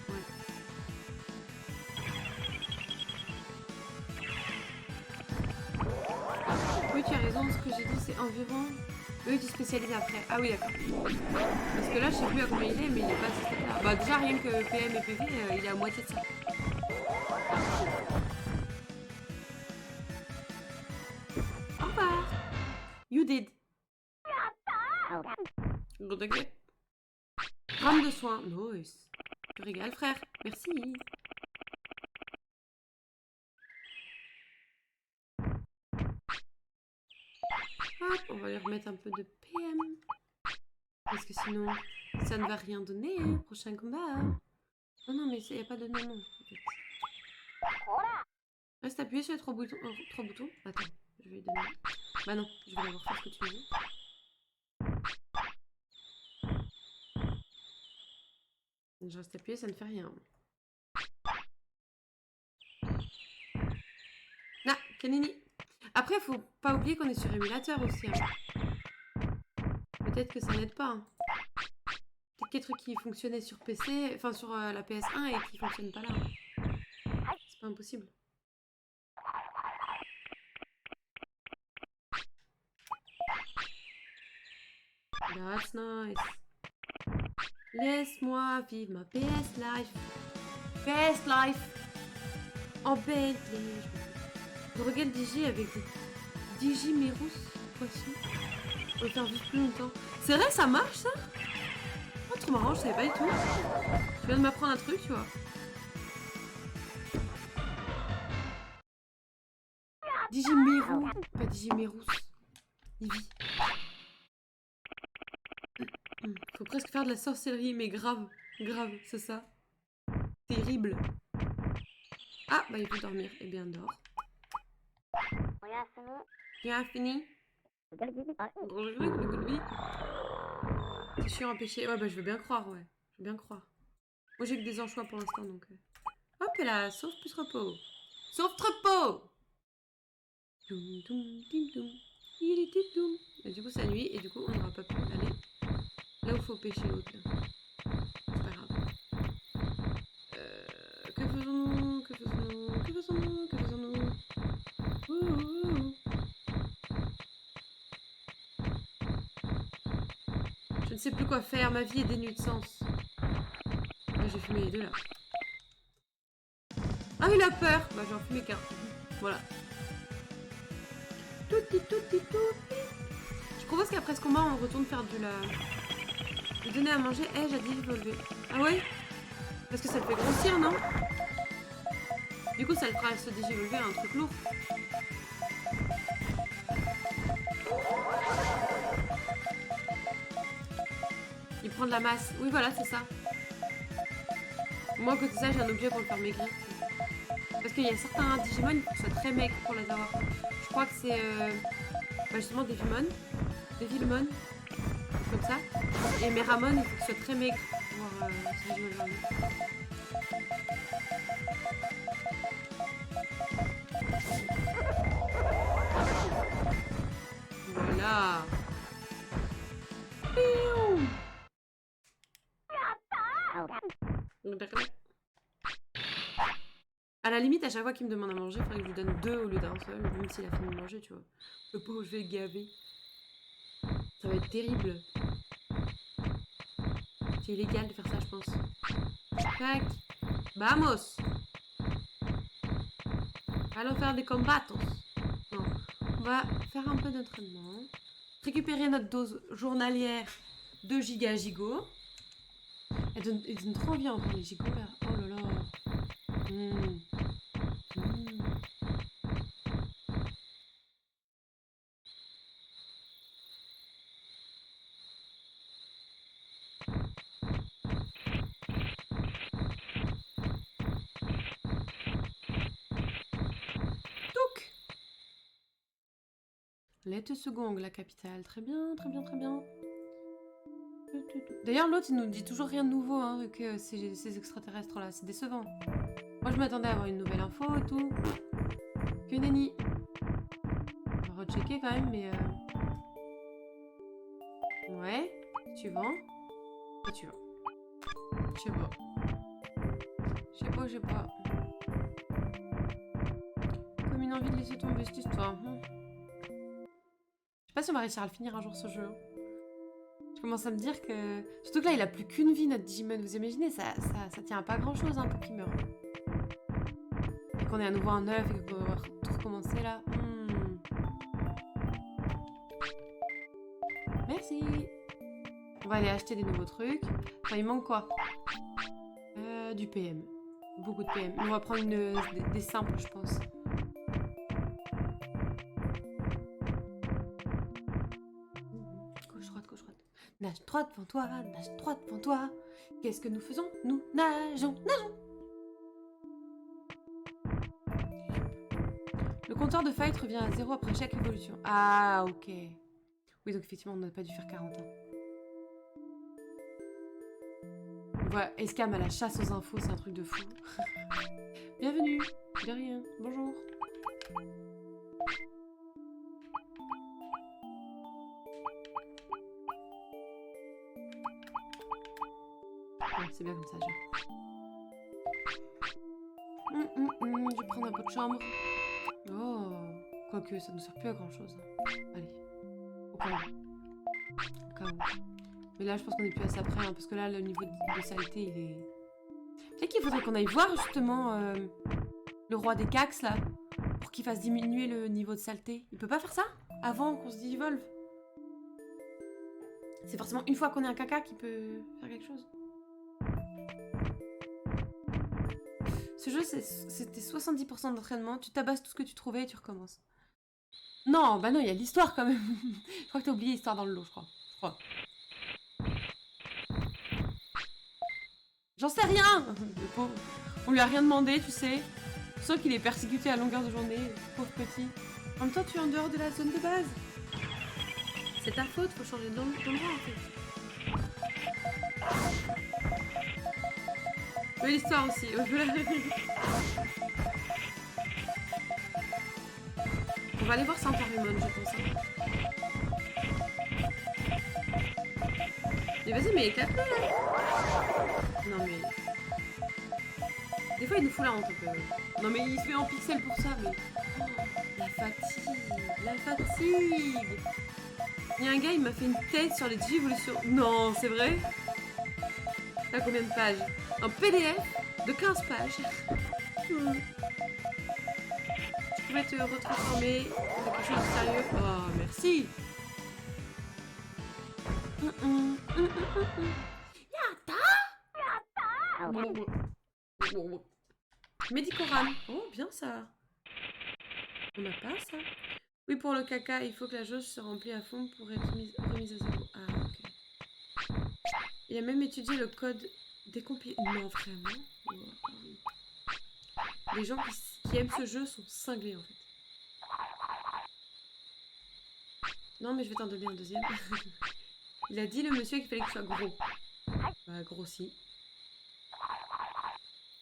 Ouais. Oui, tu as raison, ce que j'ai dit, c'est environ... Oui, tu spécialises après. Ah oui, d'accord. Parce que là, je sais plus à combien il est, mais il est pas à ce stade-là. Bah déjà, rien que PM et PV, il est à moitié de ça. Au revoir. You did. Good again. Rame de soins. Nice. Tu régales, frère. Merci. Hop, on va lui remettre un peu de PM. Parce que sinon, ça ne va rien donner. Prochain combat. Non, non, mais il n'y a pas de nom. En fait. Reste appuyé sur les trois boutons. Attends, je vais lui donner. Bah non, je vais d'abord faire ce que tu veux. Je reste appuyé, ça ne fait rien. Ah, Kanini. Après, faut pas oublier qu'on est sur émulateur aussi. Hein. Peut-être que ça n'aide pas. Hein. Peut-être qu'il y a des trucs qui fonctionnaient sur PC, enfin sur la PS1 et qui fonctionnent pas là. Hein. C'est pas impossible. That's nice. Laisse-moi vivre ma PS life. PS life. En Bentley. Je regarde Digi avec des Digimerus poissons. On va faire vivre plus longtemps. C'est vrai, ça marche ça? Oh, trop marrant, je savais pas du tout. Je viens de m'apprendre un truc, tu vois. Digimeru, pas Digimerus. Ivy. Faut presque faire de la sorcellerie, mais grave, c'est ça. Terrible. Ah, bah il peut dormir. Eh bien, dors. Bien fini. C'est chiant à pêcher. Ouais, bah je veux bien croire, ouais. Je veux bien croire. Moi j'ai que des anchois pour l'instant, donc... Hop, et là, sauve plus repos. Sauve repos. Et du coup, ça nuit, et du coup, on n'aura pas pu aller là où il faut pêcher l'autre, là. C'est pas grave. Que faisons-nous? Que faisons-nous? Que faisons-nous? Que faisons-nous? Je ne sais plus quoi faire, ma vie est dénuée de sens. Moi, j'ai fumé les deux, là. Ah, il a peur. Bah, j'en fumé qu'un. Voilà. Je propose qu'après ce combat, on retourne faire de la... De donner à manger. Eh, j'ai dit évoluer. Ah ouais? Parce que ça le fait grossir, non? Du coup, ça le fera se désévoluer à un truc lourd. Il prend de la masse. Oui, voilà, c'est ça. Moi, à côté de ça, j'ai un objet pour le faire maigrir. Parce qu'il y a certains Digimon qui sont très maigres pour les avoir. Je crois que c'est bah justement des Vilmon, comme ça. Et mes Ramon, il faut qu'ils soient très maigres pour pouvoir se Digimon. Voilà. À la limite, à chaque fois qu'il me demande à manger, il faudrait que je lui donne 2 au lieu d'un seul, même s'il a fini de manger, tu vois. Le pauvre, je vais le gaver. Ça va être terrible. C'est illégal de faire ça, je pense. Tac. Vamos. Allons faire des combatos. Non. On va faire un peu d'entraînement. Récupérer notre dose journalière de giga-gigot. Elles donnent trop envie en vrai, les gigots là. Oh là là. Mmh. Mmh. Touc. Letesegong, la capitale. Très bien, très bien, très bien. D'ailleurs, l'autre, il nous dit toujours rien de nouveau, hein, que ces extraterrestres-là. C'est décevant. Moi, je m'attendais à avoir une nouvelle info et tout. Que nenni. On va rechecker quand même, mais... Ouais. Suivant. Et suivant. Je sais pas. Je sais pas. Comme une envie de laisser tomber cette histoire. Je sais pas si on va réussir à le finir un jour, ce jeu. Je commence à me dire que... Surtout que là, il a plus qu'une vie, notre Digimon. Vous imaginez, ça tient à pas grand-chose, hein, pour qu'il meure. Et qu'on est à nouveau un œuf et qu'on va tout recommencer, là. Merci. On va aller acheter des nouveaux trucs. Enfin, il manque quoi? Du PM. Beaucoup de PM. On va prendre des simples, je pense. Gauche, droite, gauche, droite. Nage droit devant toi, nage droit devant toi. Qu'est-ce que nous faisons? Nous nageons, nageons. Le compteur de fight revient à 0 après chaque évolution. Ah, ok. Oui, donc effectivement, on n'a pas dû faire 40 ans. Voilà, Escam à la chasse aux infos, c'est un truc de fou. Bienvenue. De rien. Bonjour. Ouais, c'est bien comme ça, je vais prendre un peu de chambre. Oh, quoique ça ne nous sert plus à grand chose. Allez, au cas où. Au cas où. Mais là, je pense qu'on est plus assez après, hein, parce que là, le niveau de saleté, il est... Peut-être qu'il faudrait qu'on aille voir, justement, le roi des cax, là, pour qu'il fasse diminuer le niveau de saleté. Il peut pas faire ça avant qu'on se digivolve? C'est forcément une fois qu'on est un caca qui peut faire quelque chose. Ce jeu, c'était 70% d'entraînement. Tu tabasses tout ce que tu trouvais et tu recommences. Non, bah non, il y a l'histoire quand même. Je crois que t'as oublié l'histoire dans le lot, je crois. J'en sais rien. Le pauvre. On lui a rien demandé, tu sais. Je sens qu'il est persécuté à longueur de journée, pauvre petit. En même temps, tu es en dehors de la zone de base. C'est ta faute, faut changer d'endroit en fait. Oui, l'histoire aussi. On va aller voir Santarimon, je pense. Mais vas-y, mais éclate-le là. Non mais... Des fois, il nous fout la honte un peu. Non mais il se met en pixel pour ça, mais... Oh, la fatigue. La fatigue. Il y a un gars, il m'a fait une tête sur les Digivolutions. Non, c'est vrai? T'as combien de pages? Un PDF de 15 pages. Tu pouvais te retransformer dans quelque chose de sérieux. Oh, merci. Médicoram. Oh, bien ça. On n'a pas ça. Oui, pour le caca, il faut que la jauge se remplit à fond pour être remise à zéro. Ah, ok. Il a même étudié le code décompilé. Non, vraiment. Les gens qui aiment ce jeu sont cinglés, en fait. Non, mais je vais t'en donner un deuxième. Il a dit, le monsieur, qu'il fallait que tu sois gros. Bah, grossi.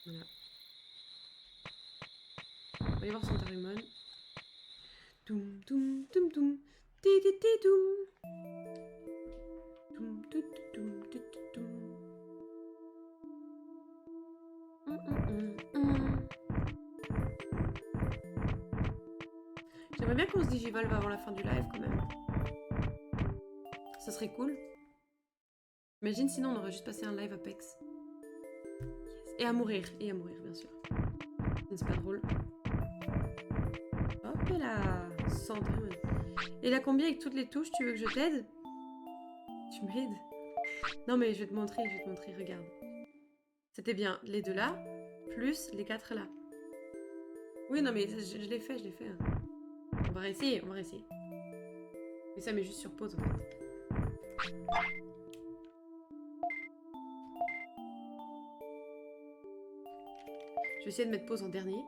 Voilà. On va aller voir Santarimon. Toum, toum, toum, toum. Ti, ti, ti, toum. Toum, toum, toum, toum, toum. J'aimerais bien qu'on se digivolve avant la fin du live quand même. Ça serait cool. Imagine sinon on aurait juste passé un live Apex. Yes. Et à mourir bien sûr. C'est pas drôle. Hop là, Santarimon. Et là, combien avec toutes les touches, tu veux que je t'aide? Tu m'aides? Non, mais je vais te montrer, regarde. C'était bien les 2 là, plus les 4 là. Oui, non, mais je l'ai fait, hein. On va réessayer, Mais ça met juste sur pause, en fait. Je vais essayer de mettre pause en dernier.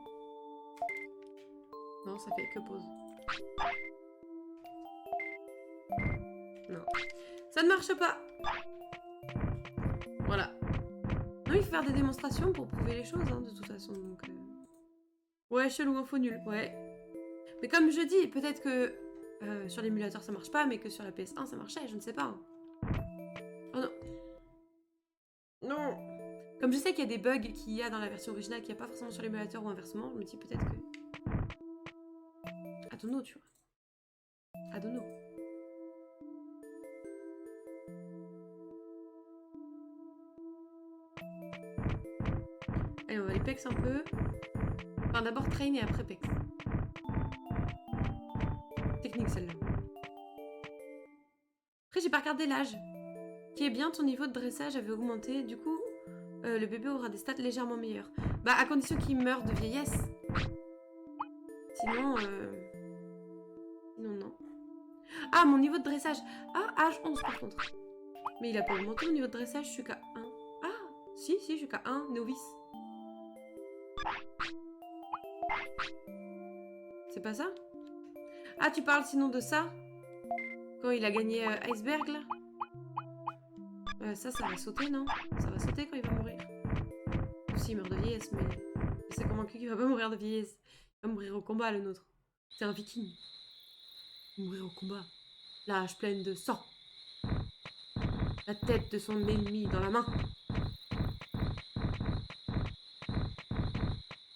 Non, ça fait que pause. Non. Ça ne marche pas. Voilà. Non, il faut faire des démonstrations pour prouver les choses, hein, de toute façon. Donc, ouais, chelou, info nul. Ouais. Mais comme je dis, peut-être que sur l'émulateur ça marche pas, mais que sur la PS1 ça marchait, je ne sais pas. Hein. Oh non. Non. Comme je sais qu'il y a des bugs qu'il y a dans la version originale qu'il n'y a pas forcément sur l'émulateur ou inversement, je me dis peut-être que... I don't know, tu vois. I don't know. Allez, on va les pex un peu. Enfin, d'abord train et après pex. Technique celle-là. Après, j'ai pas regardé l'âge. Qui est bien, ton niveau de dressage avait augmenté. Du coup, le bébé aura des stats légèrement meilleures. Bah, à condition qu'il meure de vieillesse. Sinon, sinon, non. Ah, mon niveau de dressage. Ah, âge 11 par contre. Mais il a pas augmenté mon niveau de dressage, je suis qu'à 1. Ah, si, je suis qu'à 1, novice. C'est pas ça? Ah, tu parles sinon de ça? Quand il a gagné Iceberg, là? Ça va sauter, non? Ça va sauter quand il va mourir. Ou s'il meurt de vieillesse, mais... Je suis convaincue qu'il va pas mourir de vieillesse. Il va mourir au combat, le nôtre. C'est un viking. Mourir au combat. La hache pleine de sang. La tête de son ennemi dans la main.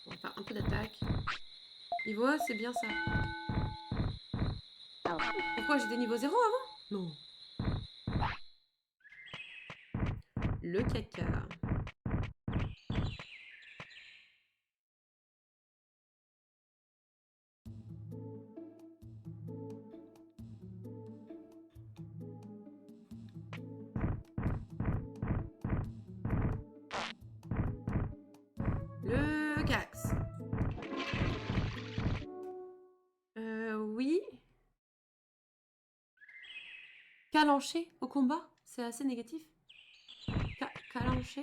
On va faire un peu d'attaque. Niveau 1, c'est bien ça. Pourquoi j'étais niveau 0 avant? Non. Le caca. Le cax. Oui. Calanché au combat, c'est assez négatif. Calanché.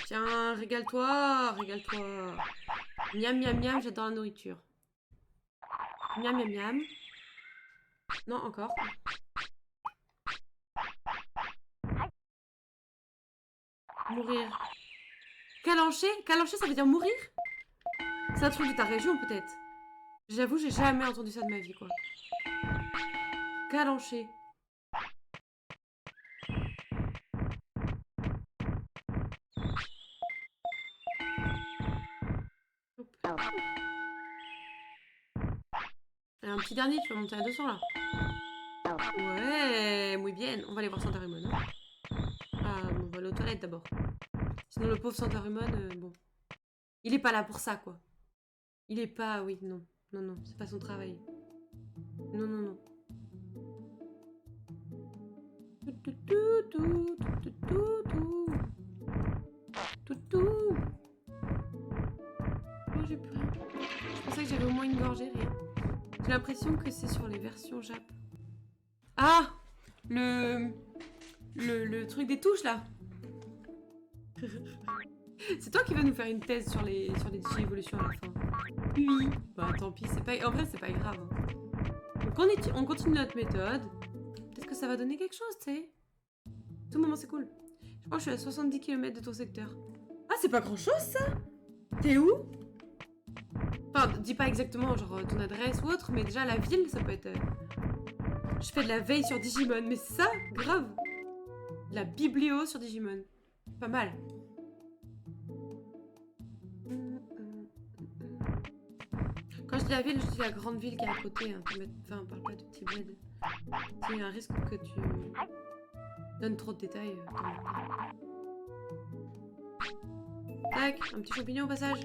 Tiens, régale-toi, régale-toi. Miam, miam, miam, j'adore la nourriture. Miam, miam, miam. Non, encore. Mourir. Calanché? Calanché, ça veut dire mourir? C'est un truc de ta région, peut-être. J'avoue, j'ai jamais entendu ça de ma vie, quoi. Calanché. Un petit dernier, tu vas monter à 200 là. Ouais, muy bien. On va aller voir Santarimon. Hein. Ah, bon, on va aller aux toilettes d'abord. Sinon, le pauvre Santarimon, bon. Il est pas là pour ça, quoi. Il est pas, oui, non. Non, non, c'est pas son travail. Non, non, non. Oh, j'ai plus rien. Je pensais que j'avais au moins une gorgée, rien. J'ai l'impression que c'est sur les versions Jap. Ah, le truc des touches là. C'est toi qui vas nous faire une thèse sur les Digi-évolutions à la fin. Oui. Bah tant pis, c'est pas... En vrai c'est pas grave. Hein. Donc on continue notre méthode. Peut-être que ça va donner quelque chose, tu sais. Tout le moment c'est cool. Je crois que je suis à 70 km de ton secteur. Ah c'est pas grand chose ça. T'es où? Enfin, dis pas exactement genre ton adresse ou autre, mais déjà la ville ça peut être... Je fais de la veille sur Digimon, mais ça, grave. De la biblio sur Digimon. Pas mal. dis la ville, je dis la grande ville qui est à côté. Hein. Enfin, on parle pas de petit bled. Il y a un risque que tu donnes trop de détails. Tac, un petit champignon au passage.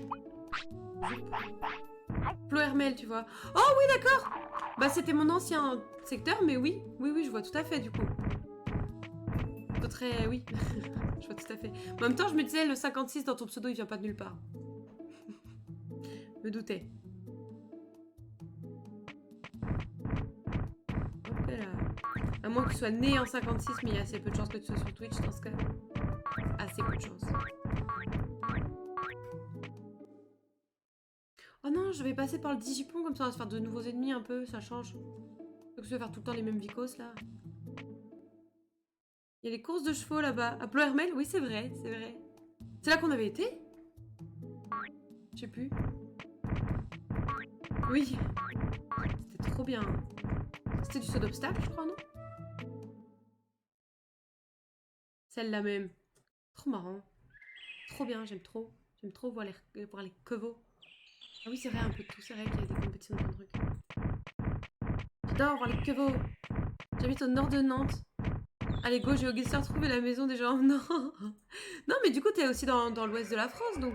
Plohermel, tu vois. Oh oui, d'accord. Bah, c'était mon ancien secteur, mais oui. Oui, je vois tout à fait, du coup. Très... Oui, je vois tout à fait. En même temps, je me disais, le 56 dans ton pseudo, il vient pas de nulle part. Me doutais. Hop là. À moins que tu sois né en 56, mais il y a assez peu de chances que tu sois sur Twitch dans ce cas. Assez peu de chances. Oh non, je vais passer par le Digipont, comme ça on va se faire de nouveaux ennemis un peu, ça change. Donc je vais faire tout le temps les mêmes vicos là. Il y a les courses de chevaux là-bas. À Plohermel, oui c'est vrai, c'est vrai. C'est là qu'on avait été? Je sais plus. Oui. C'était trop bien. C'était du saut d'obstacle, je crois, non? Celle-là même. Trop marrant. Trop bien, j'aime trop. J'aime trop voir les chevaux. Ah oui, c'est vrai, un peu de tout. C'est vrai qu'il y a des compétitions de plein de trucs. J'adore voir les chevaux. J'habite au nord de Nantes. Allez, go, j'ai Auguste retrouvé la maison des gens. Non. Non, mais du coup, t'es aussi dans l'ouest de la France, donc...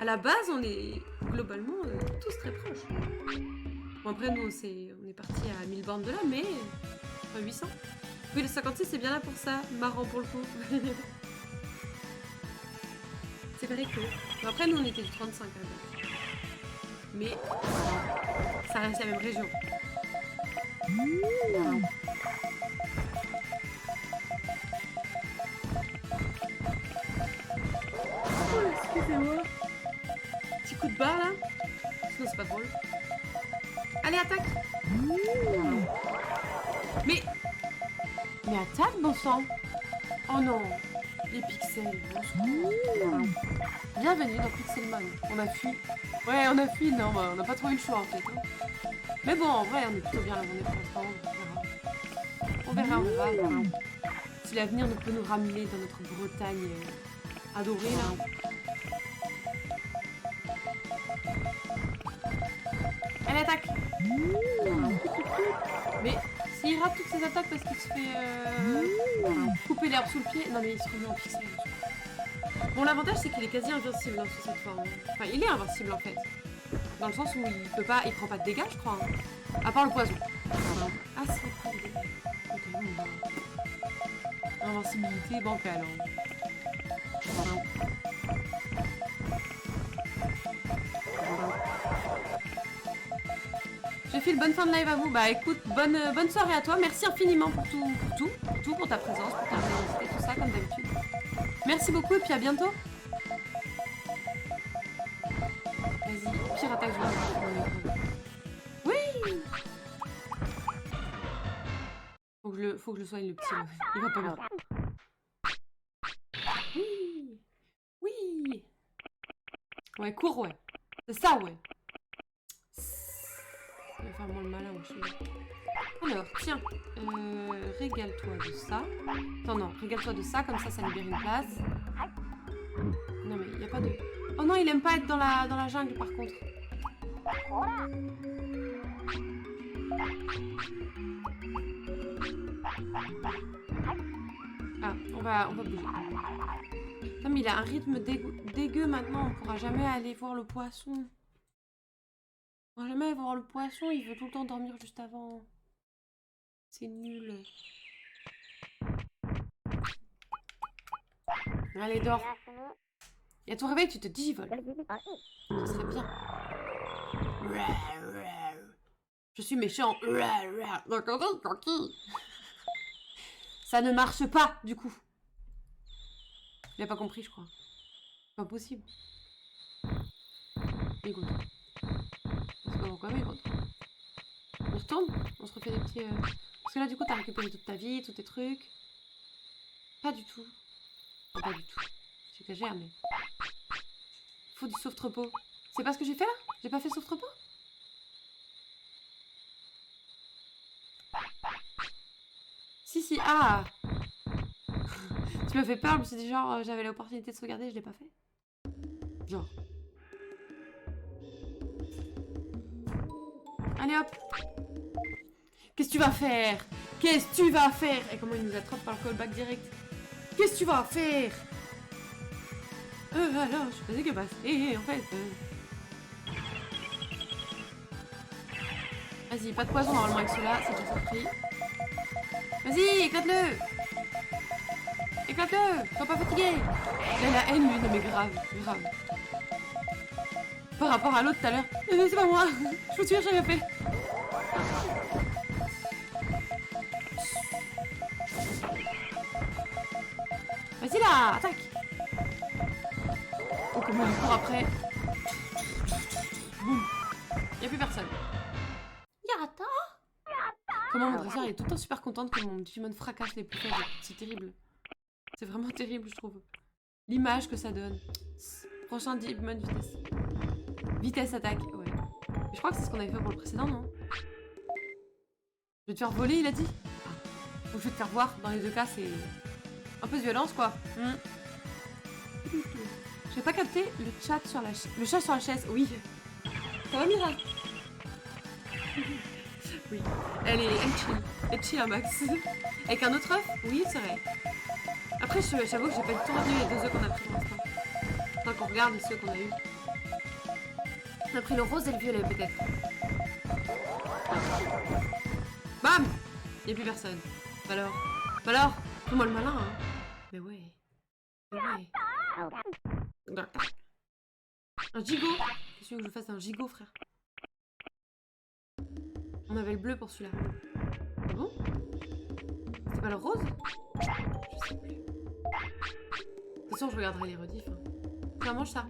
À la base, on est globalement tous très proches. Bon, après, nous, on est partis à 1000 bornes de là, mais... Enfin, 800. Oui, le 56, c'est bien là pour ça. Marrant pour le coup. C'est vrai que... Bon, après, nous, on était du 35, quand même. Mais... Ça reste la même région. Oh, excusez-moi. Petit coup de barre, là. Sinon, c'est pas drôle. Allez, attaque. Mais attaque, bon sang. Oh non. Les pixels. Bienvenue dans Pixelmon. On a fui. Ouais, on a fui. Non, bah, on n'a pas trop eu le choix en fait. Hein. Mais bon, en vrai, on est plutôt bien là où on est pour l'instant. On verra. Si l'avenir ne peut nous ramener dans notre Bretagne adorée là. Elle attaque. Mais s'il rate toutes ses attaques parce qu'il se fait couper l'herbe sous le pied, non mais il se remet en pixel. Bon, l'avantage c'est qu'il est quasi invincible dans cette forme. Enfin, il est invincible en fait. Dans le sens où il prend pas de dégâts, je crois. Hein. À part le poison. Ah, c'est pas le dégât. Ok, bon, bah. Invincibilité bancale. Hein. J'ai fait une bonne fin de live à vous. Bah écoute, bonne soirée à toi. Merci infiniment pour tout, pour ta présence, pour ta générosité, tout ça, comme d'habitude. Merci beaucoup et puis à bientôt. Vas-y, pire attaque, je vais. Oui. Faut que je le soigne le petit. Il va pas bien. Oui. Ouais, cours, ouais. C'est ça, ouais. Il va faire moins le malin aussi. Alors, tiens, régale-toi de ça. Attends, non, régale-toi de ça, comme ça libère une place. Non, mais il n'y a pas de... Oh non, il aime pas être dans la jungle, par contre. Ah, on va bouger. Non, mais il a un rythme dégueu maintenant, on pourra jamais aller voir le poisson. On va jamais voir le poisson, il veut tout le temps dormir juste avant. C'est nul. Allez, dors. Et à ton réveil, tu te digivoles. Ça serait bien. Je suis méchant. Ça ne marche pas, du coup. Il a pas compris, je crois. Pas possible. Écoute. Je sais pas pourquoi, mais écoute. On retourne. On se refait des petits... Parce que là, du coup, t'as récupéré toute ta vie, tous tes trucs. Pas du tout. Oh, pas du tout. J'exagère, mais... Faut du sauve-repos. C'est pas ce que j'ai fait, là? J'ai pas fait sauve-repos? Si, ah. Tu m'as fait peur, je me suis dit genre, j'avais l'opportunité de sauvegarder, je l'ai pas fait. Genre. Allez hop. Qu'est-ce que tu vas faire? Qu'est-ce que tu vas faire? Et comment il nous attrape par le callback direct? Qu'est-ce que tu vas faire? Alors, je faisais que passer, en fait. Vas-y, pas de poison normalement avec ceux-là, c'est déjà surpris. Vas-y, éclate-le! Éclate-le! Sois pas fatigué! Il a la haine, lui, non mais grave, grave. Par rapport à l'autre tout à l'heure. C'est pas moi! Je vous jure, j'ai rien fait! Vas-y là, attaque! Oh, comment il court après! Boum! Y'a plus personne. Yata! Comment mon dresseur est tout le temps super contente que mon Digimon fracasse les plus faibles. C'est terrible. C'est vraiment terrible, je trouve. L'image que ça donne. Prochain Digimon vitesse. Vitesse attaque, ouais. Mais je crois que c'est ce qu'on avait fait pour le précédent, non? Je vais te faire voler, il a dit? Ah. Donc je vais te faire voir. Dans les deux cas, c'est un peu de violence, quoi. J'ai pas capté le chat sur la chaise. Le chat sur la chaise, oui. Ça va, Mira? Oui. Elle chill. Elle chill un max. Avec un autre œuf? Oui, c'est vrai. Après, j'avoue que j'ai pas du tout retenu les deux œufs qu'on a pris pour l'instant. Enfin, qu'on regarde ceux qu'on a eu. On a pris le rose et le violet, peut-être. Bam! Y'a plus personne. Bah alors, fais-moi le malin, hein. Mais ouais. Un gigot. Qu'est-ce que je fasse un gigot, frère? On avait le bleu pour celui-là. Ah bon? C'est pas le rose? Je sais plus. De toute façon, je regarderai les rediffs. Hein. Tiens, mange ça.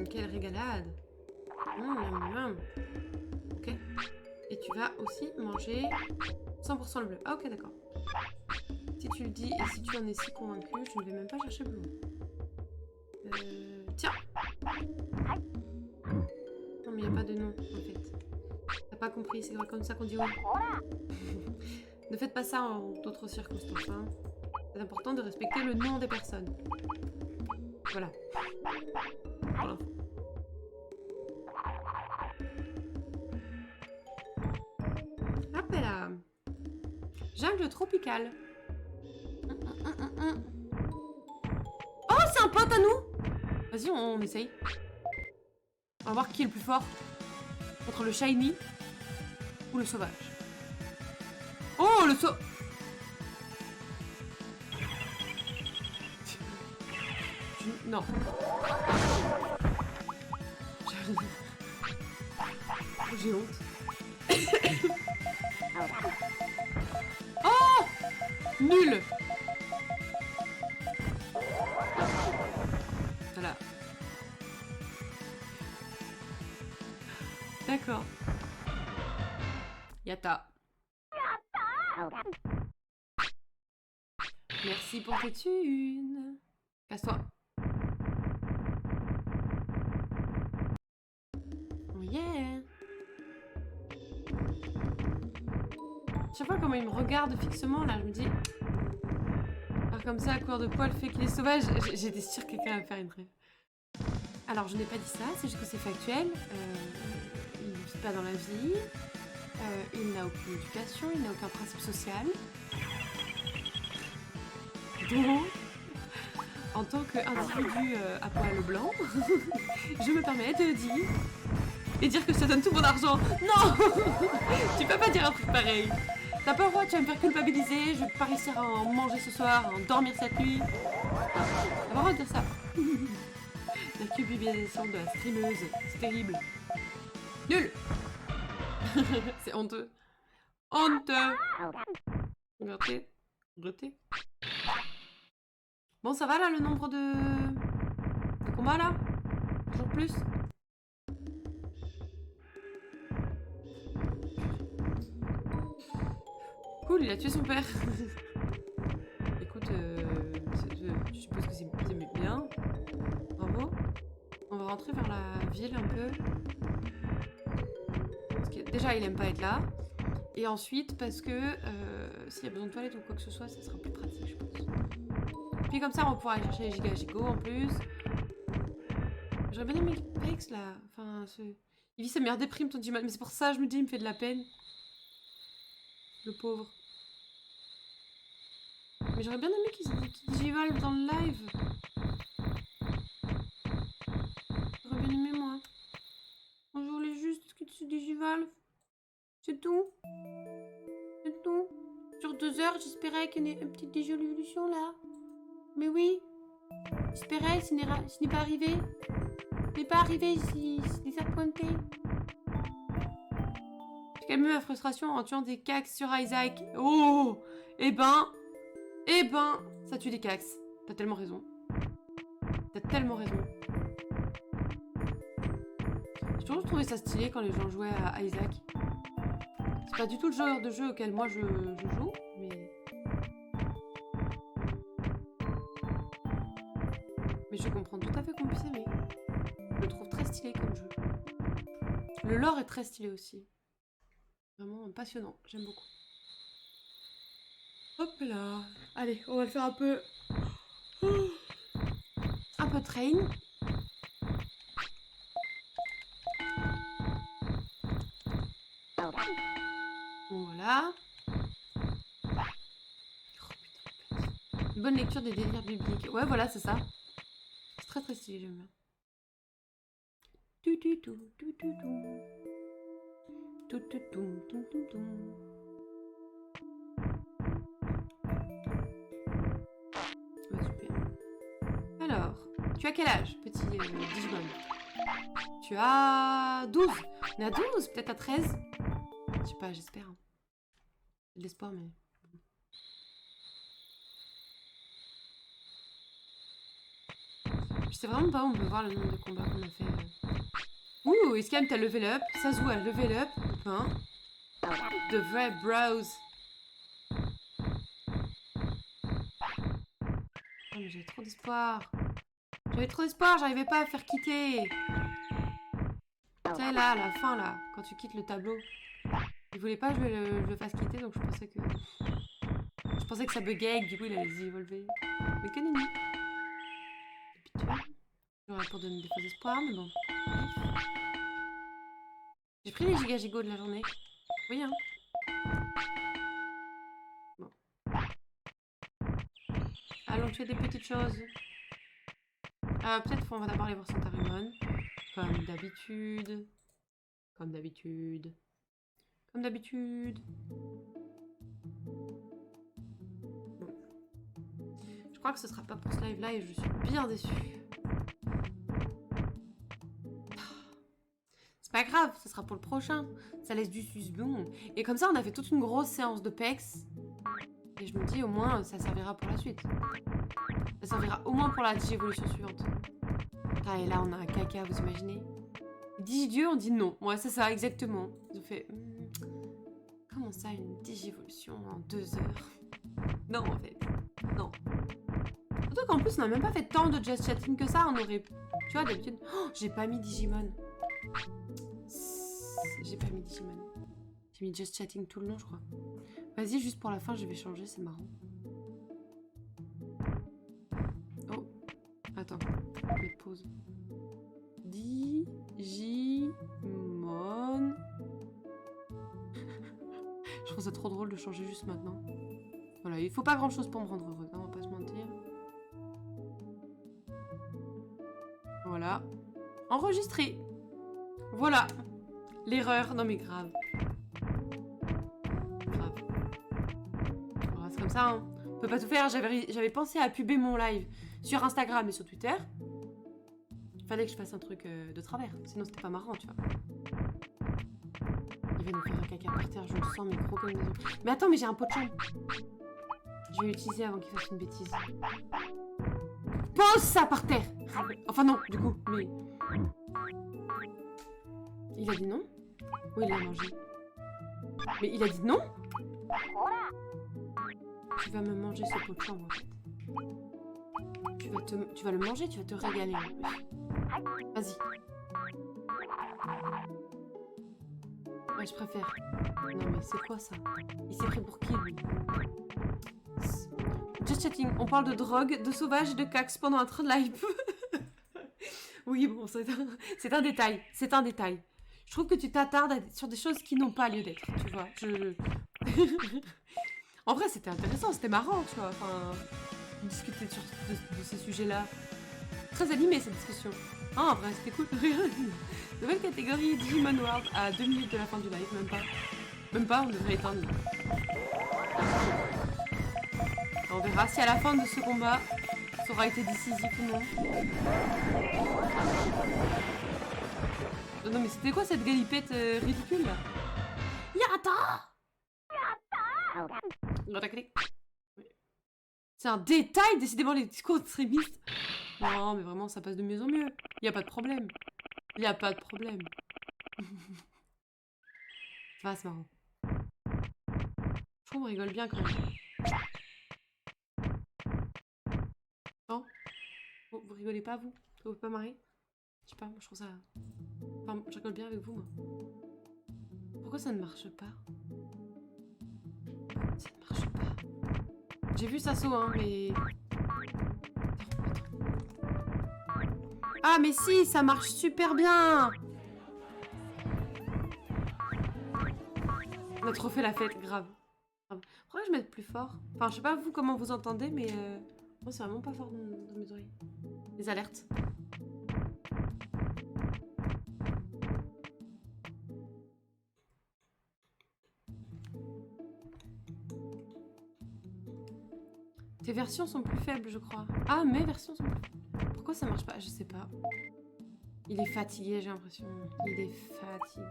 Quelle régalade. Ok. Et tu vas aussi manger 100% le bleu. Ah ok, d'accord. Si tu le dis et si tu en es si convaincu, je ne vais même pas chercher plus loin. Tiens. Non mais il n'y a pas de nom en fait. T'as pas compris, c'est comme ça qu'on dit oui. Ne faites pas ça en d'autres circonstances. Hein. C'est important de respecter le nom des personnes. Voilà. Pour l'info. Hop là. Jungle tropicale. Oh, c'est un pote à nous. Vas-y, on essaye. On va voir qui est le plus fort. Contre le shiny ou le sauvage. Oh, le Non. J'ai honte. Oh! Nul! Voilà. D'accord. Yata. Merci pour tes thunes. Casse-toi. Oh yeah. Chaque fois comment il me regarde fixement, là, je me dis... Alors comme ça, à court de poil, fait qu'il est sauvage, j'étais sûre que quelqu'un va me faire une rêve. Alors, je n'ai pas dit ça, c'est juste que c'est factuel. Il ne vit pas dans la vie. Il n'a aucune éducation, il n'a aucun principe social. Donc, en tant qu'individu à poil blanc, je me permets de dire... Et dire que je te donne tout mon argent. Non. Tu peux pas dire un truc pareil. T'as pas le droit, tu vas me faire culpabiliser, je vais pas réussir à en manger ce soir, à en dormir cette nuit. T'as pas le droit de dire ça. La culpabilisation de la streameuse, c'est terrible. Nul. C'est honteux. Honteux. Regardez. Regardez. Bon, ça va là, le nombre de combats là? Toujours plus? Cool, il a tué son père. Écoute, je suppose que c'est bien. Bravo. On va rentrer vers la ville un peu. Parce que déjà, il aime pas être là. Et ensuite, parce que s'il y a besoin de toilette ou quoi que ce soit, ça sera plus pratique, je pense. Puis comme ça, on va pouvoir aller chercher les giga gigots en plus. J'aurais bien aimé le Pex là. Enfin, Il vit sa mère déprime, ton Digimon. Mais c'est pour ça, je me dis, il me fait de la peine. Le pauvre. Mais j'aurais bien aimé qu'il digivolve dans le live. J'aurais bien aimé, moi. Je voulais juste qu'il se digivolve. C'est tout. C'est tout. Sur 2 heures, j'espérais qu'il y ait une petite digévolution là. Mais oui. J'espérais, ce n'est pas arrivé. Ce n'est pas arrivé, je suis disappointée. J'ai calmé ma frustration en tuant des cax sur Isaac. Oh! Eh ben, ça tue des cax. T'as tellement raison. T'as tellement raison. J'ai toujours trouvé ça stylé quand les gens jouaient à Isaac. C'est pas du tout le genre de jeu auquel moi je joue, mais je comprends tout à fait qu'on puisse aimer. Je le trouve très stylé comme jeu. Le lore est très stylé aussi. Vraiment passionnant, j'aime beaucoup. Hop là. Allez, on va le faire un peu... Un peu train. Bon, voilà. Oh, putain. Une bonne lecture des délires bibliques. Ouais, voilà, c'est ça. C'est très très stylé, j'aime bien. Ouais, super. Alors, tu as quel âge, petit Digimon? Tu as 12. On est à 12, peut-être à 13. Je sais pas, j'espère. J'ai de l'espoir, mais... Je sais vraiment pas où on peut voir le nombre de combats qu'on a fait. Ouh, Iskam, t'as level up. Sazu a level up. Hein. De vrai bros. Oh, mais j'avais trop d'espoir. J'arrivais pas à faire quitter. Tu sais, là, à la fin, là, quand tu quittes le tableau. Il voulait pas que je le fasse quitter, donc je pensais que ça buguait et que du coup il allait évoluer. Mais que nenni. J'aurais pour donner des faux espoirs, mais bon. J'ai pris les giga-gigots de la journée. Oui, hein. Bon. Allons tuer des petites choses. Peut-être qu'on va d'abord aller voir Santarimon. Comme d'habitude. Comme d'habitude. Comme d'habitude. Bon. Je crois que ce sera pas pour ce live-là et je suis bien déçue. C'est pas grave, ce sera pour le prochain. Ça laisse du susbon. Et comme ça, on a fait toute une grosse séance de PEX. Et je me dis, au moins, ça servira pour la suite. Ça servira au moins pour la digévolution suivante. Ah, et là, on a un caca, vous imaginez? Digidieu, on dit non. Ouais, c'est ça, exactement. Ils ont fait... comment ça, une digévolution en 2 heures? Non, en fait. Non. Surtout qu'en plus, on n'a même pas fait tant de just chatting que ça. On aurait... Tu vois, d'habitude... Oh, j'ai pas mis Digimon. J'ai pas mis Digimon. J'ai mis just chatting tout le long, je crois. Vas-y, juste pour la fin, je vais changer, c'est marrant. Oh. Attends. Mais pause. Digimon. Je trouve ça trop drôle de changer juste maintenant. Voilà, il faut pas grand chose pour me rendre heureuse, hein, on va pas se mentir. Voilà. Enregistré. Voilà. L'erreur. Non mais grave. Grave. Voilà, c'est comme ça, hein. On peut pas tout faire. J'avais pensé à puber mon live sur Instagram et sur Twitter. Fallait que je fasse un truc de travers. Sinon c'était pas marrant, tu vois. Il va nous faire un caca par terre, je le sens, mais gros comme une maison. Mais attends, mais j'ai un pot de chambre. Je vais l'utiliser avant qu'il fasse une bêtise. Pose ça par terre. Enfin non, du coup, mais... Il a dit non? Oui, il l'a mangé. Mais il a dit non? Tu vas me manger ce pot de chambre, en fait. Tu vas le manger, tu vas te régaler. Vas-y. Ouais, je préfère. Non, mais c'est quoi ça? Il s'est pris pour qui, lui? Just chatting. On parle de drogue, de sauvage et de cax pendant un train de live. Oui, bon, c'est un détail. C'est un détail. Je trouve que tu t'attardes sur des choses qui n'ont pas lieu d'être, tu vois. En vrai, c'était intéressant, c'était marrant, tu vois. Enfin, discuter de ces sujets-là. Très animée, cette discussion. Ah, en vrai, c'était cool. Nouvelle catégorie Digimon World à 2 minutes de la fin du live, même pas. Même pas, on devrait éteindre. On verra si à la fin de ce combat, ça aura été décisif ou non. Non mais c'était quoi cette galipette ridicule là? Yata! C'est un détail, décidément les discours extrémistes. Non mais vraiment ça passe de mieux en mieux. Y a pas de problème. Y a pas de problème. Ah c'est marrant. Je trouve qu'on rigole bien quand même. Non? Vous rigolez pas vous? Vous pouvez pas marrer? Je sais pas, moi je trouve ça... Enfin, je rigole bien avec vous, moi. Pourquoi ça ne marche pas? Ça ne marche pas. J'ai vu Sasso, hein, mais... Ah, mais si, ça marche super bien! On a trop fait la fête, grave. Pourquoi je mette plus fort? Enfin, je sais pas vous comment vous entendez, mais... Moi, c'est vraiment pas fort dans mes oreilles. Les alertes. Tes versions sont plus faibles, je crois. Ah, mes versions sont plus faibles. Pourquoi ça marche pas? Je sais pas. Il est fatigué, j'ai l'impression. Il est fatigué.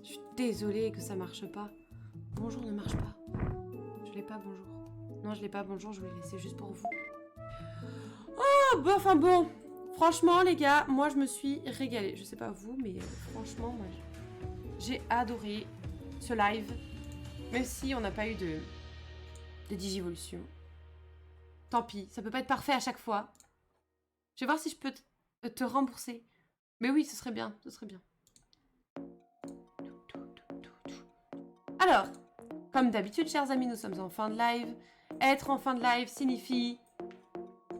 Je suis désolée que ça marche pas. Bonjour ne marche pas. Je l'ai pas, bonjour. Non, je l'ai pas, bonjour, je vais le laisser juste pour vous. Oh, bah, enfin bon. Franchement, les gars, moi, je me suis régalée. Je sais pas vous, mais franchement, moi, j'ai adoré ce live. Même si on n'a pas eu de digivolution. Tant pis, ça peut pas être parfait à chaque fois. Je vais voir si je peux te rembourser. Mais oui, ce serait bien, ce serait bien. Alors, comme d'habitude, chers amis, nous sommes en fin de live. Être en fin de live signifie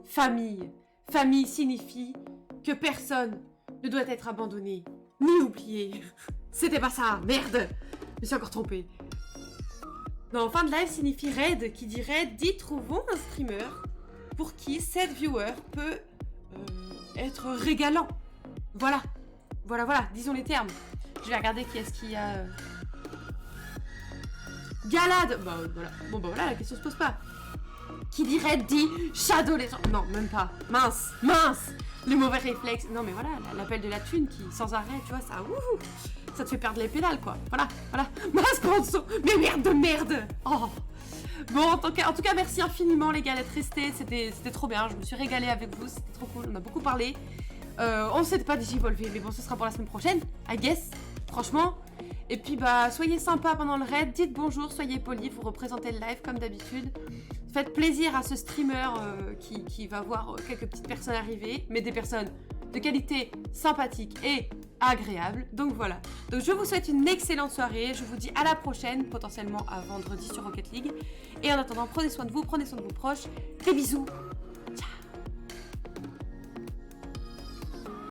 famille. Famille signifie que personne ne doit être abandonné, ni oublié. C'était pas ça, merde! Je me suis encore trompée. Non, fin de live signifie raid, qui dit raid dit trouvons un streamer pour qui cette viewer peut être régalant. Voilà. Voilà, disons les termes. Je vais regarder qui est-ce qu'il y a... Galade. Bah voilà. Bon bah voilà, la question se pose pas. Qui dit raid dit shadow les gens. Non, même pas. Mince. Les mauvais réflexes. Non mais voilà, l'appel de la thune qui, sans arrêt, tu vois, ça... Ouh, ça te fait perdre les pédales, quoi. Voilà. Mince, Ponzo. Mais merde de merde. Oh. Bon, en tout cas, merci infiniment, les gars, d'être restés. C'était trop bien. Je me suis régalée avec vous. C'était trop cool. On a beaucoup parlé. On ne sait pas digivolver, mais bon, ce sera pour la semaine prochaine, I guess. Franchement. Et puis, bah, soyez sympas pendant le raid. Dites bonjour, soyez polis. Vous représentez le live comme d'habitude. Faites plaisir à ce streamer qui va voir quelques petites personnes arriver, mais des personnes de qualité sympathique et agréable. Donc voilà. Donc je vous souhaite une excellente soirée. Je vous dis à la prochaine, potentiellement à vendredi sur Rocket League. Et en attendant, prenez soin de vous, prenez soin de vos proches. Des bisous.